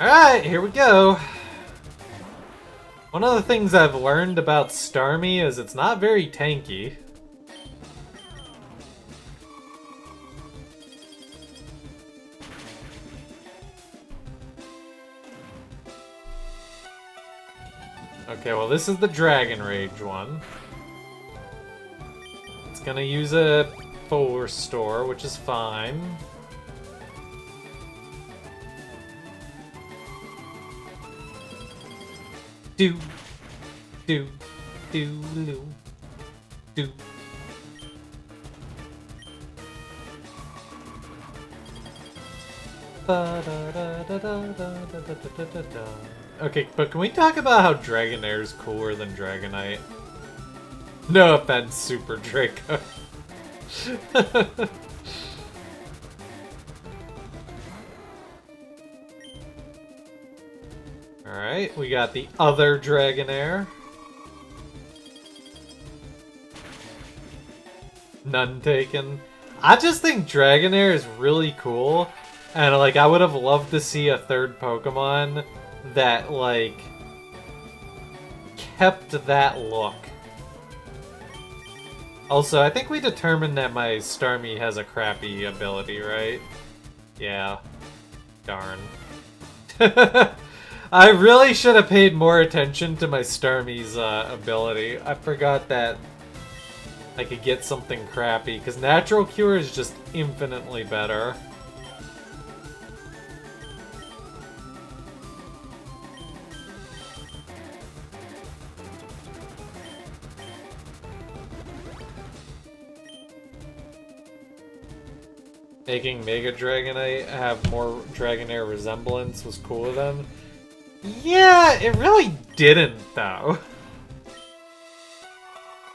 Alright, here we go. One of the things I've learned about Starmie is it's not very tanky. Okay, well this is the Dragon Rage one. It's gonna use a full restore, which is fine. Do, do, do, do, do. Okay, but can we talk about how Dragonair is cooler than Dragonite? No offense, Super Draco. Alright, we got the other Dragonair. None taken. I just think Dragonair is really cool. And, like, I would have loved to see a third Pokemon that, like, kept that look. Also, I think we determined that my Starmie has a crappy ability, right? Yeah. Darn. I really should have paid more attention to my Starmie's ability. I forgot that I could get something crappy, because Natural Cure is just infinitely better. Making Mega Dragonite have more Dragonair resemblance was cooler then. Yeah, it really didn't, though.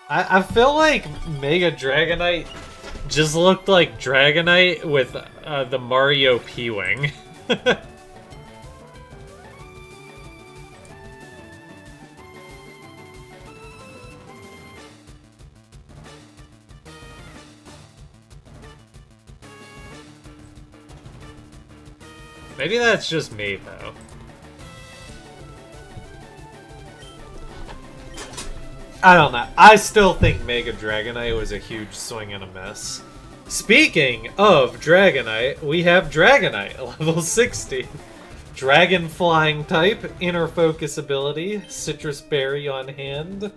I feel like Mega Dragonite just looked like Dragonite with the Mario P-Wing. Maybe that's just me, though. I don't know. I still think Mega Dragonite was a huge swing and a miss. Speaking of Dragonite, we have Dragonite, level 60. Dragon Flying type, Inner Focus ability, Citrus Berry on hand,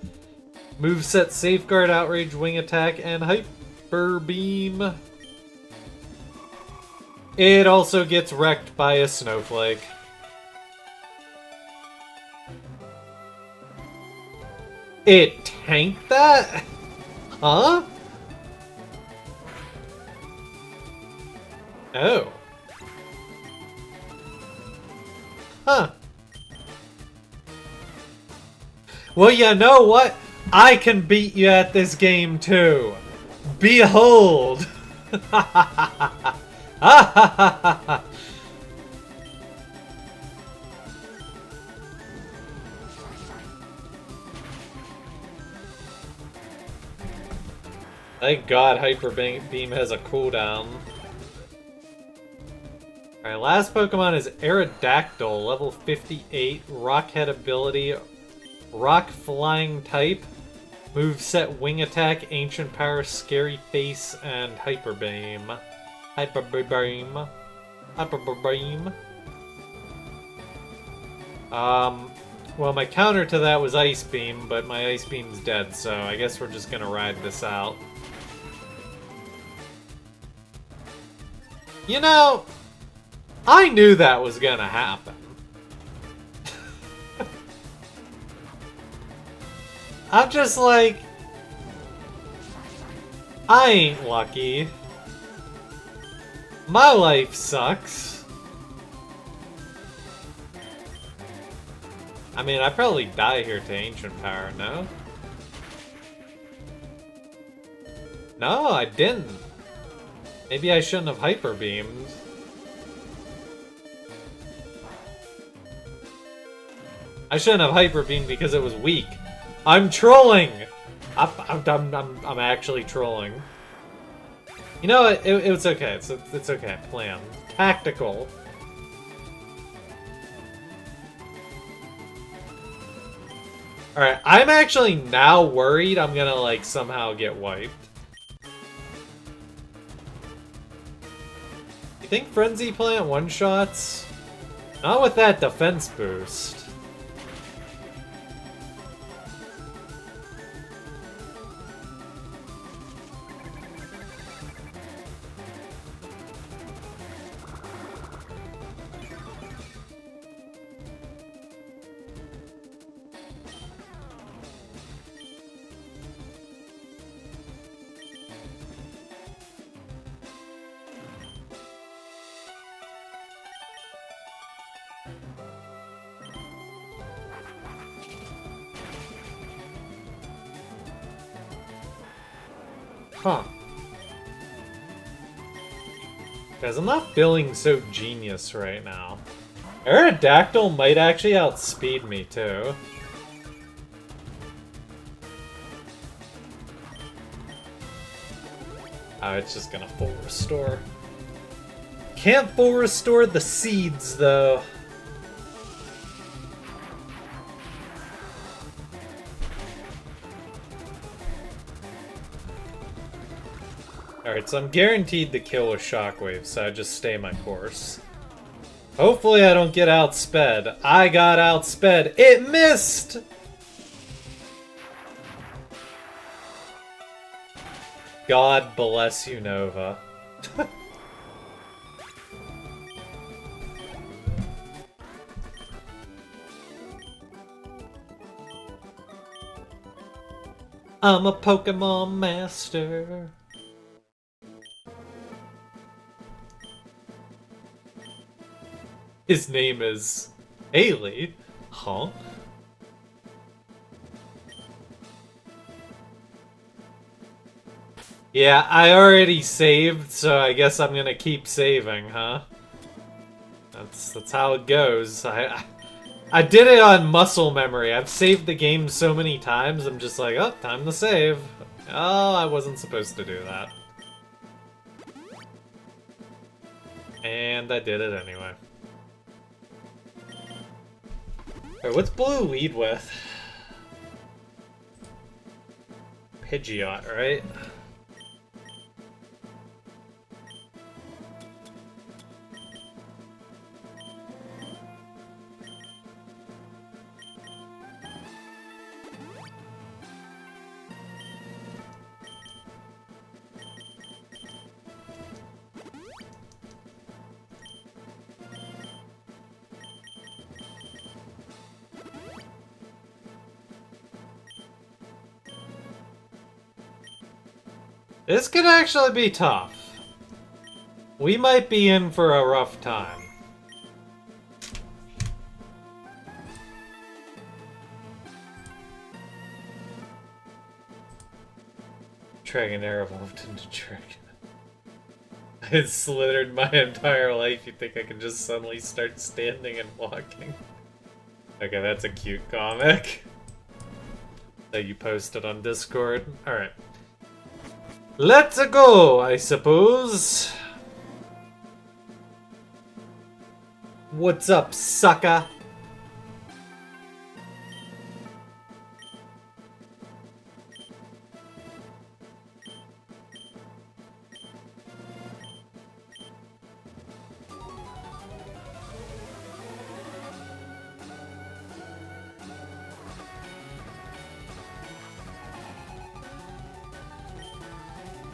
moveset Safeguard, Outrage, Wing Attack, and Hyper Beam. It also gets wrecked by a Snowflake. It tanked that? Huh? Oh. Huh. Well, you know what? I can beat you at this game too. Behold! Thank God Hyper Beam has a cooldown. Alright, last Pokemon is Aerodactyl, level 58, Rockhead ability, Rock Flying type, moveset Wing Attack, Ancient Power, Scary Face, and Hyper Beam. Hyper Beam. Hyper Beam. Well, my counter to that was Ice Beam, but my Ice Beam's dead, so I guess we're just gonna ride this out. You know, I knew that was gonna happen. I'm just like, I ain't lucky. My life sucks. I mean, I'd probably die here to Ancient Power, no? No, I didn't. Maybe I shouldn't have Hyper Beamed. I shouldn't have Hyper Beamed because it was weak. I'm trolling! I'm actually trolling. You know what? It's okay. It's okay. Plan. Tactical. Alright, I'm actually now worried I'm gonna, like, somehow get wiped. You think Frenzy Plant one-shots? Not with that defense boost. Huh. Guys, I'm not feeling so genius right now. Aerodactyl might actually outspeed me, too. Oh, it's just gonna full restore. Can't full restore the seeds, though. Alright, so I'm guaranteed to kill with Shockwave, so I just stay my course. Hopefully I don't get outsped. I got outsped. It missed! God bless you, Nova. I'm a Pokemon master. His name is Haley? Huh? Yeah, I already saved, so I guess I'm gonna keep saving, huh? That's how it goes. I did it on muscle memory. I've saved the game so many times, I'm just like, oh, time to save. Oh, I wasn't supposed to do that. And I did it anyway. Alright, what's Blue lead with? Pidgeot, right? This could actually be tough. We might be in for a rough time. Dragonair evolved into Dragon. I've slithered my entire life. You think I can just suddenly start standing and walking? Okay, that's a cute comic that you posted on Discord. Alright. Let's go, I suppose. What's up, sucker?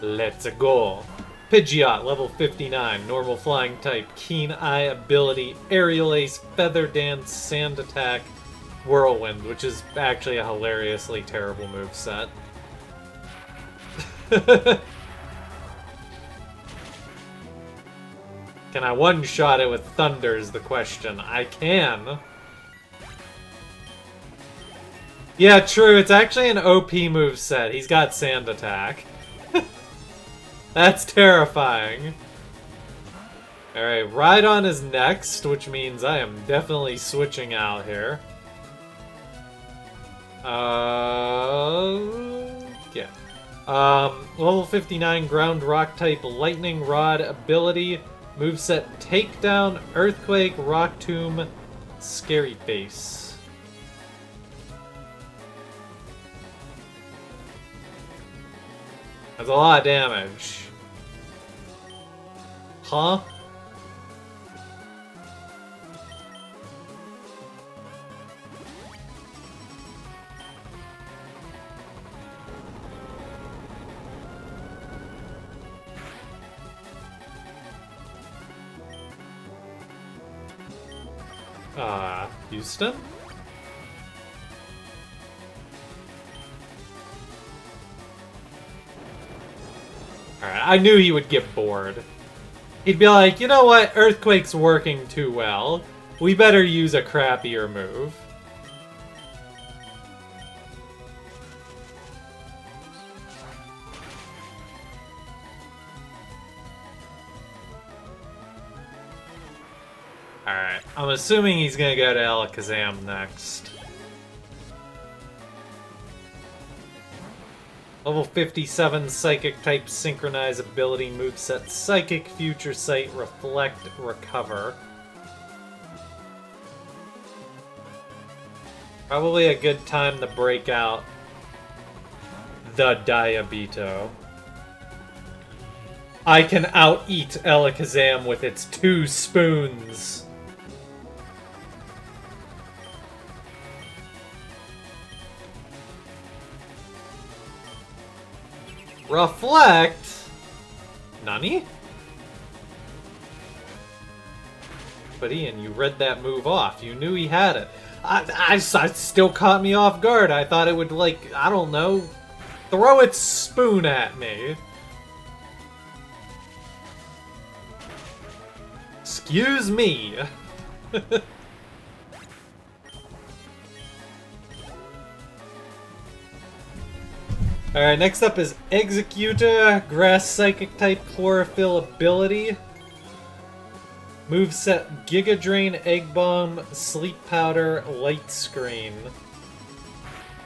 Let's go. Pidgeot, level 59, normal flying type, keen eye ability, aerial ace, feather dance, sand attack, whirlwind, which is actually a hilariously terrible moveset. Can I one-shot it with thunder is the question. I can. Yeah, true, it's actually an OP moveset. He's got sand attack. That's terrifying. Alright, Rhydon is next, which means I am definitely switching out here. Yeah. Level 59 ground rock type lightning rod ability. Moveset takedown, earthquake, rock tomb, scary face. That's a lot of damage. Huh? Houston? Alright, I knew he would get bored. He'd be like, you know what, Earthquake's working too well. We better use a crappier move. Alright, I'm assuming he's gonna go to Alakazam next. Level 57 Psychic type Synchronize ability moveset Psychic, Future Sight, Reflect, Recover. Probably a good time to break out the Diabito. I can out-eat Alakazam with its 2 spoons. Reflect? Nani? But Ian, you read that move off. You knew he had it. I still caught me off guard. I thought it would, like, I don't know, throw its spoon at me. Excuse me. Alright, next up is Executor, Grass Psychic type Chlorophyll ability. Moveset Giga Drain, Egg Bomb, Sleep Powder, Light Screen.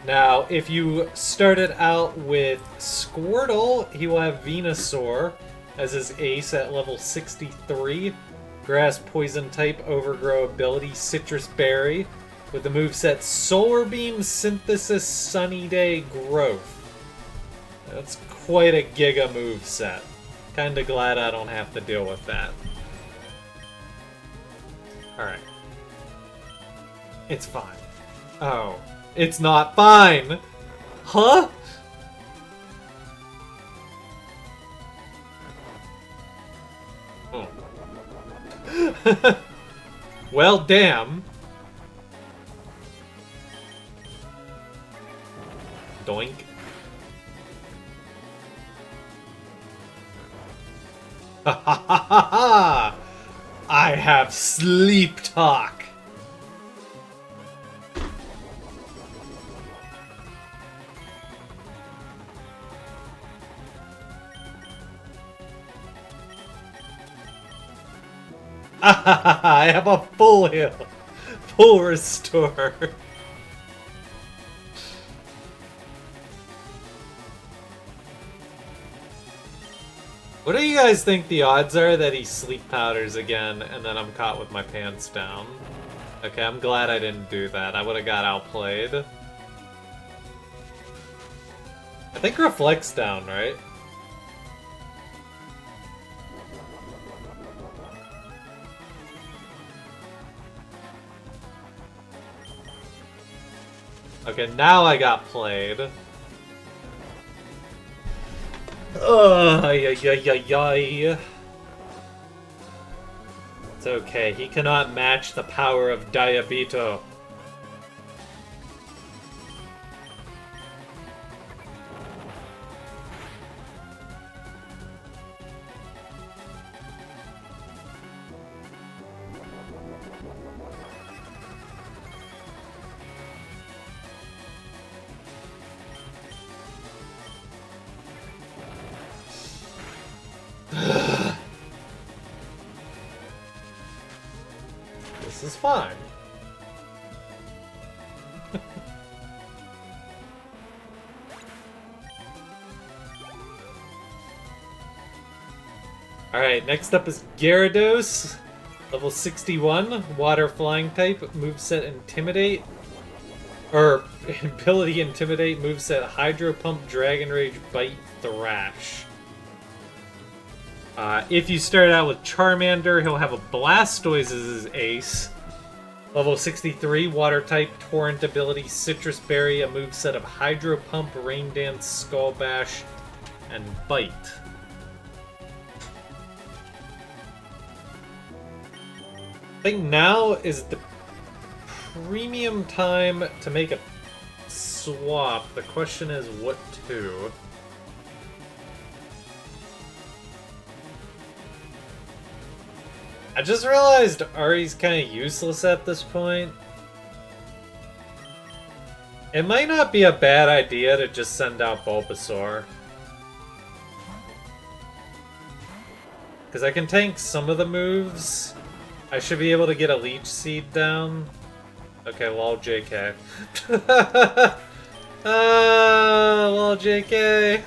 Now, if you started out with Squirtle, he will have Venusaur as his ace at level 63. Grass Poison type Overgrow ability, Citrus Berry, with the moveset Solar Beam, Synthesis, Sunny Day, Growth. That's quite a giga moveset. Kinda glad I don't have to deal with that. Alright. It's fine. Oh. It's not fine! Huh? Oh. Well, damn. Doink. Ha ha ha ha ha! I have sleep talk! I have a full heal! Full restore! What do you guys think the odds are that he sleep powders again and then I'm caught with my pants down? Okay, I'm glad I didn't do that. I would have got outplayed. I think Reflect's down, right? Okay, now I got played. Ay. It's okay, he cannot match the power of Diabito. This is fine. Alright, next up is Gyarados, level 61, water flying type, moveset Intimidate. Or, ability Intimidate, moveset Hydro Pump, Dragon Rage, Bite, Thrash. If you start out with Charmander, he'll have a Blastoise as his ace. Level 63, water type, Torrent ability, Citrus Berry, a moveset of Hydro Pump, Rain Dance, Skull Bash, and Bite. I think now is the premium time to make a swap. The question is what to. I just realized Ari's kind of useless at this point. It might not be a bad idea to just send out Bulbasaur. Because I can tank some of the moves. I should be able to get a Leech Seed down. Okay, lol JK. Lol JK.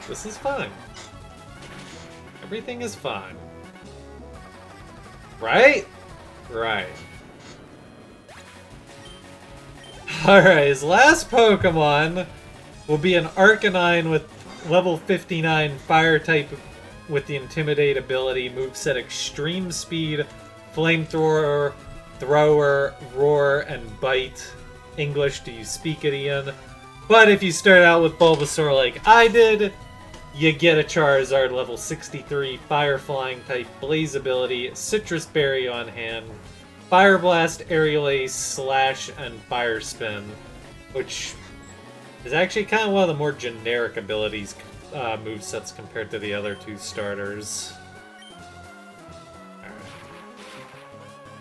This is fine. Everything is fine. Right? Right. Alright, his last Pokemon will be an Arcanine with level 59 fire type with the Intimidate ability, moveset Extreme Speed, Flamethrower, Thrower, Roar, and Bite. English, do you speak it, Ian? But if you start out with Bulbasaur like I did, you get a Charizard level 63 fire flying type, Blaze ability, Citrus Berry on hand, Fire Blast, Aerial Ace, Slash, and Fire Spin. which is actually kind of one of the more generic abilities movesets compared to the other two starters. Alright.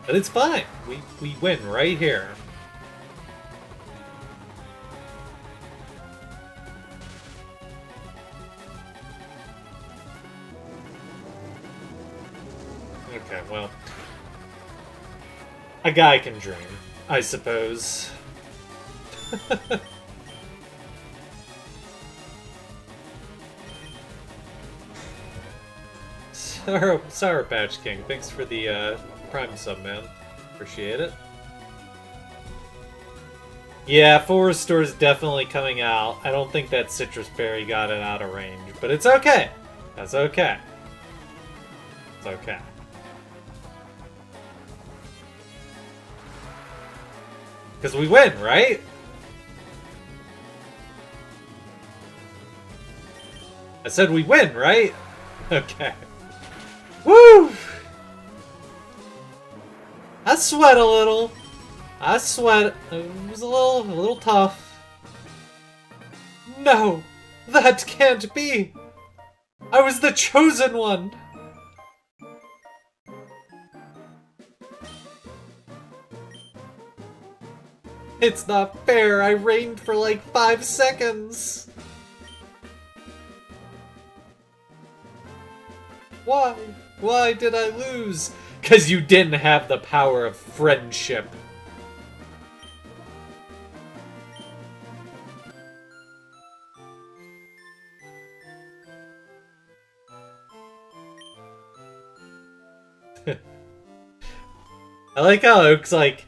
But it's fine. We win right here. Okay, well. A guy can dream, I suppose. Sour Patch King, thanks for the Prime sub, man. Appreciate it. Yeah, Forest Store's definitely coming out. I don't think that Citrus Berry got it out of range, but it's okay. That's okay. It's okay. Because we win, right? I said we win, right? Okay. Woo! I sweat a little. I sweat. It was a little tough. No! That can't be! I was the chosen one! It's not fair, I reigned for like 5 seconds! Why? Why did I lose? 'Cause you didn't have the power of friendship. I like how Oak's like,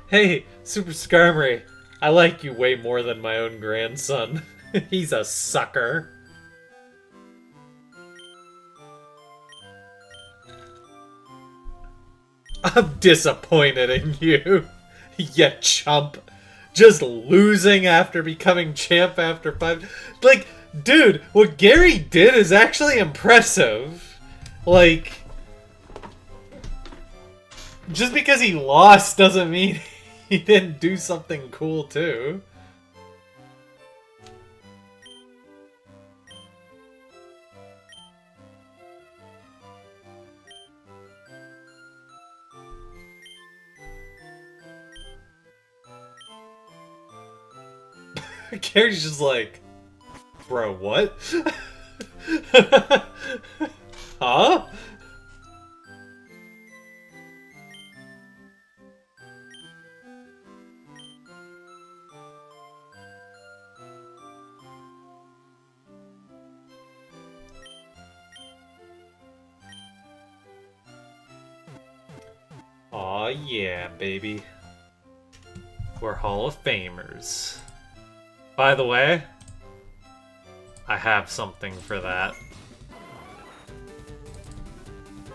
hey, Super Skarmory, I like you way more than my own grandson. He's a sucker. I'm disappointed in you, you chump. Just losing after becoming champ after 5... Like, dude, what Gary did is actually impressive. Like, just because he lost doesn't mean he didn't do something cool too. Gary's just like, bro, what? Huh? Aw, yeah, baby. We're Hall of Famers. By the way, I have something for that.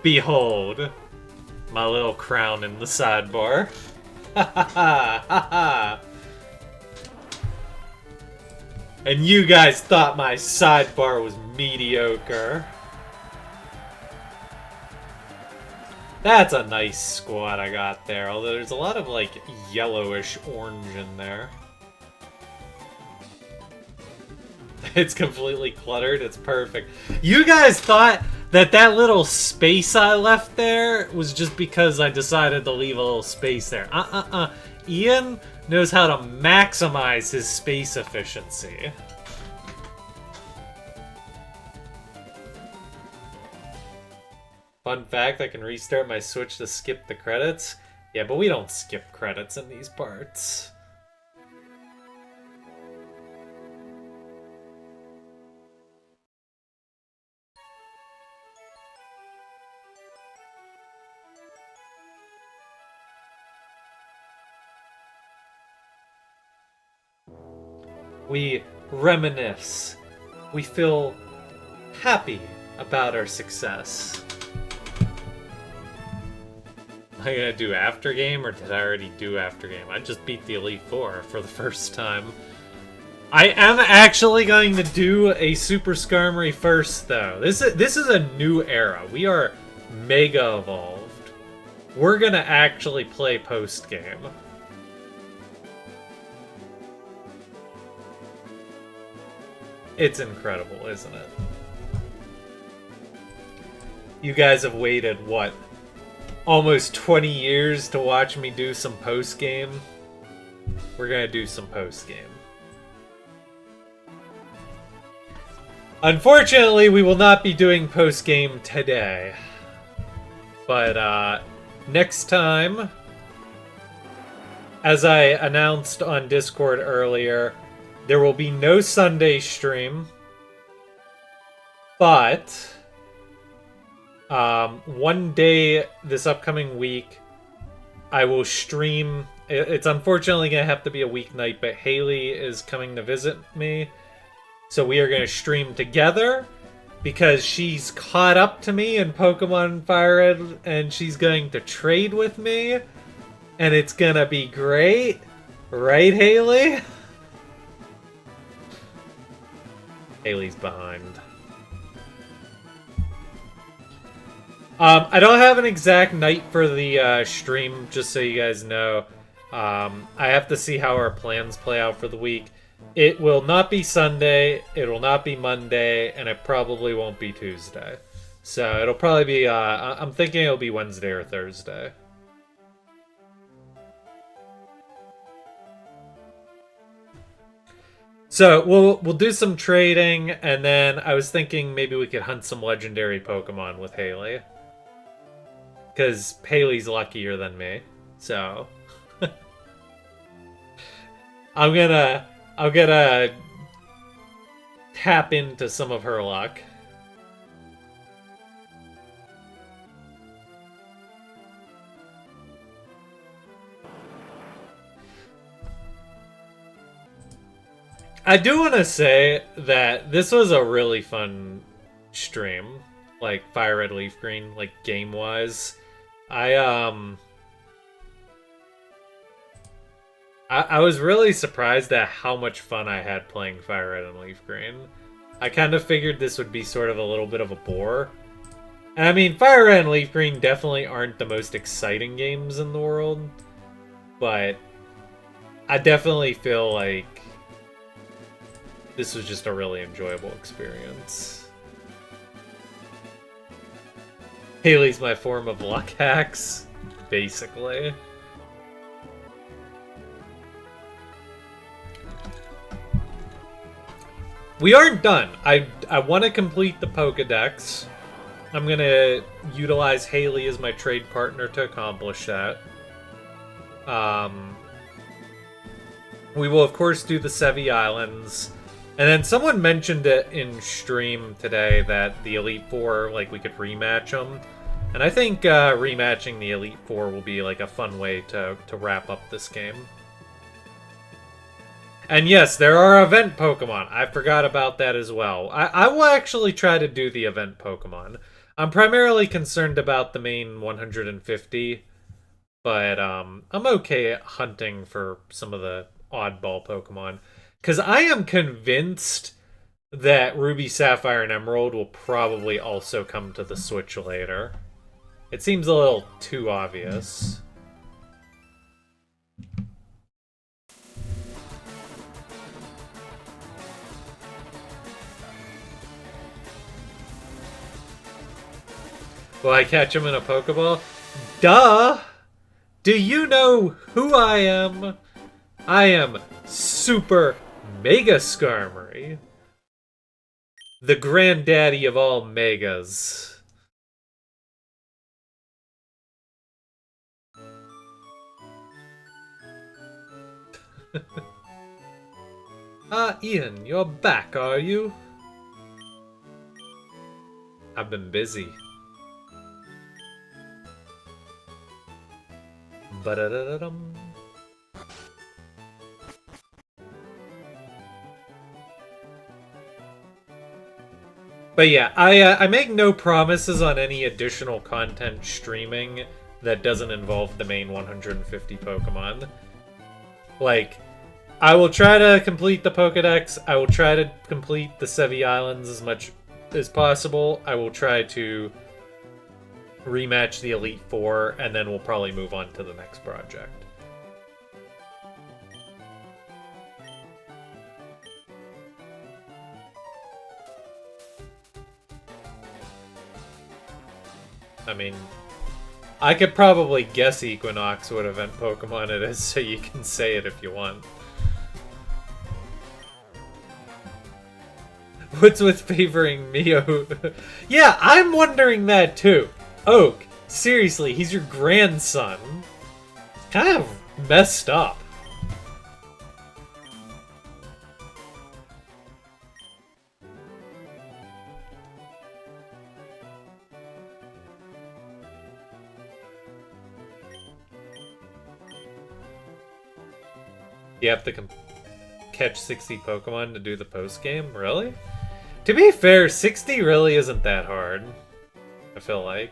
Behold, my little crown in the sidebar. Ha ha ha ha ha! And you guys thought my sidebar was mediocre. That's a nice squad I got there, although there's a lot of, like, yellowish orange in there. It's completely cluttered, it's perfect. You guys thought that that little space I left there was just because I decided to leave a little space there. Ian knows how to maximize his space efficiency. Fun fact, I can restart my Switch to skip the credits. Yeah, but we don't skip credits in these parts. We reminisce. We feel happy about our success. Am I gonna do after game, or did I already do after game? I just beat the Elite Four for the first time. I am actually going to do a Super Skarmory first, though. This is a new era. We are mega evolved. We're gonna actually play post game. It's incredible, isn't it? You guys have waited, what, almost 20 years to watch me do some post-game? We're gonna do some post-game. Unfortunately, we will not be doing post-game today. But, next time, as I announced on Discord earlier, there will be no Sunday stream. But one day this upcoming week, I will stream. It's unfortunately going to have to be a weeknight, but Haley is coming to visit me. So we are going to stream together because she's caught up to me in Pokemon Fire Red and she's going to trade with me. And it's going to be great. Right, Haley? Haley's behind. I don't have an exact night for the stream, just so you guys know. I have to see how our plans play out for the week. It will not be Sunday, it will not be Monday, and it probably won't be Tuesday. So it'll probably be, I'm thinking it'll be Wednesday or Thursday. So we'll do some trading, and then I was thinking maybe we could hunt some legendary Pokemon with Haley. Because Haley's luckier than me, so I'm gonna tap into some of her luck. I do want to say that this was a really fun stream, like Fire Red Leaf Green, like game-wise. I was really surprised at how much fun I had playing Fire Red and Leaf Green. I kind of figured this would be sort of a little bit of a bore. And I mean, Fire Red and Leaf Green definitely aren't the most exciting games in the world, but I definitely feel like this was just a really enjoyable experience. Haley's my form of luck hacks, basically. We aren't done. I want to complete the Pokedex. I'm going to utilize Haley as my trade partner to accomplish that. We will, of course, do the Sevi Islands. And then someone mentioned it in stream today that the Elite Four, like, we could rematch them. And I think rematching the Elite Four will be, like, a fun way to wrap up this game. And yes, there are event Pokemon. I forgot about that as well. I will actually try to do the event Pokemon. I'm primarily concerned about the main 150. But I'm okay at hunting for some of the oddball Pokemon. Because I am convinced that Ruby, Sapphire, and Emerald will probably also come to the Switch later. It seems a little too obvious. Will I catch him in a Pokeball? Duh! Do you know who I am? I am Super Mega Skarmory. The granddaddy of all Megas. Ian, you're back, are you? I've been busy. Ba-da-da-da-dum. But yeah, I make no promises on any additional content streaming that doesn't involve the main 150 Pokemon. Like, I will try to complete the Pokedex, I will try to complete the Sevi Islands as much as possible, I will try to rematch the Elite Four, and then we'll probably move on to the next project. I mean, I could probably guess Equinox what event Pokemon it is, so you can say it if you want. What's with favoring Mio? Yeah, I'm wondering that too. Oak, seriously, he's your grandson. Kind of messed up. You have to catch 60 Pokemon to do the post game? Really? To be fair, 60 really isn't that hard. I feel like.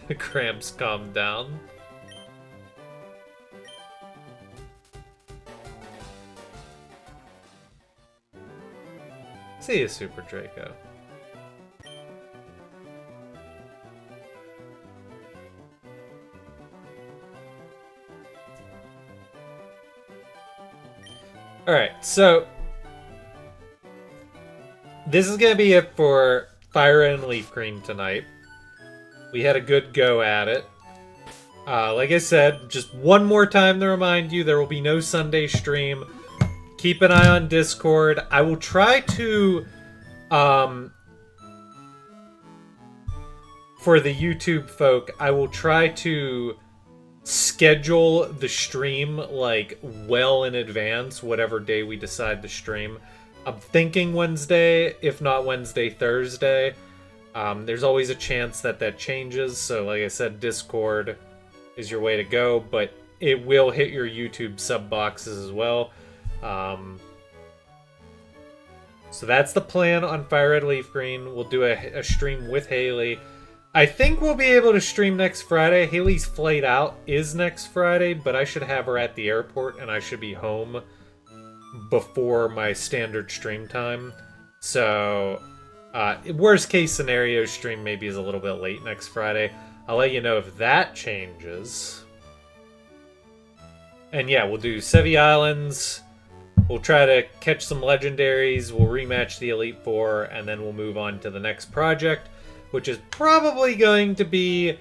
The cramps calm down. See you, Super Draco. Alright, so this is going to be it for Fire Red and Leaf Green tonight. We had a good go at it. Like I said, just one more time to remind you, there will be no Sunday stream. Keep an eye on Discord. I will try to, for the YouTube folk, I will try to schedule the stream like well in advance, whatever day we decide to stream. I'm thinking Wednesday, if not Wednesday, Thursday. There's always a chance that that changes, so like I said, Discord is your way to go, but it will hit your YouTube sub boxes as well. So that's the plan on Fire Red Leaf Green. We'll do a stream with Haley. I think we'll be able to stream next Friday. Haley's flight out is next Friday, but I should have her at the airport and I should be home before my standard stream time. So, worst case scenario, stream maybe is a little bit late next Friday. I'll let you know if that changes. And yeah, we'll do Sevi Islands. We'll try to catch some legendaries. We'll rematch the Elite Four, and then we'll move on to the next project, which is probably going to be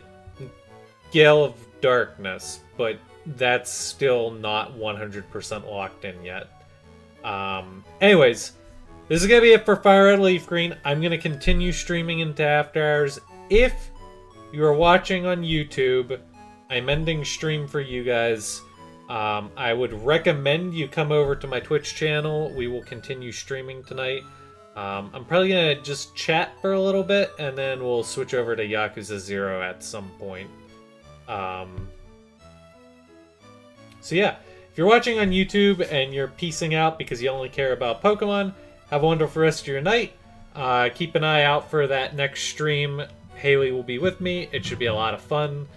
Gale of Darkness, but that's still not 100% locked in yet. Anyways, this is going to be it for Fire Red Leaf Green. I'm going to continue streaming into After Hours. If you are watching on YouTube, I'm ending stream for you guys. I would recommend you come over to my Twitch channel. We will continue streaming tonight. I'm probably going to just chat for a little bit, and then we'll switch over to Yakuza 0 at some point. So yeah, if you're watching on YouTube and you're peacing out because you only care about Pokemon, have a wonderful rest of your night. Keep an eye out for that next stream. Haley will be with me. It should be a lot of fun.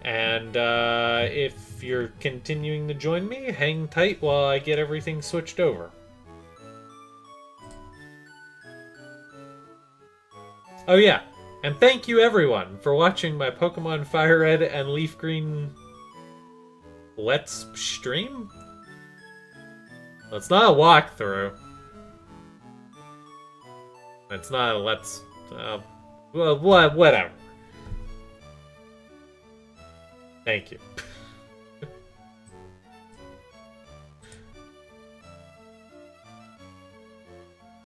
And if you're continuing to join me, hang tight while I get everything switched over. Oh yeah, and thank you everyone for watching my Pokemon Fire Red and Leaf Green Let's Stream? Well, it's not a walkthrough. It's not a let's... well, whatever. Thank you.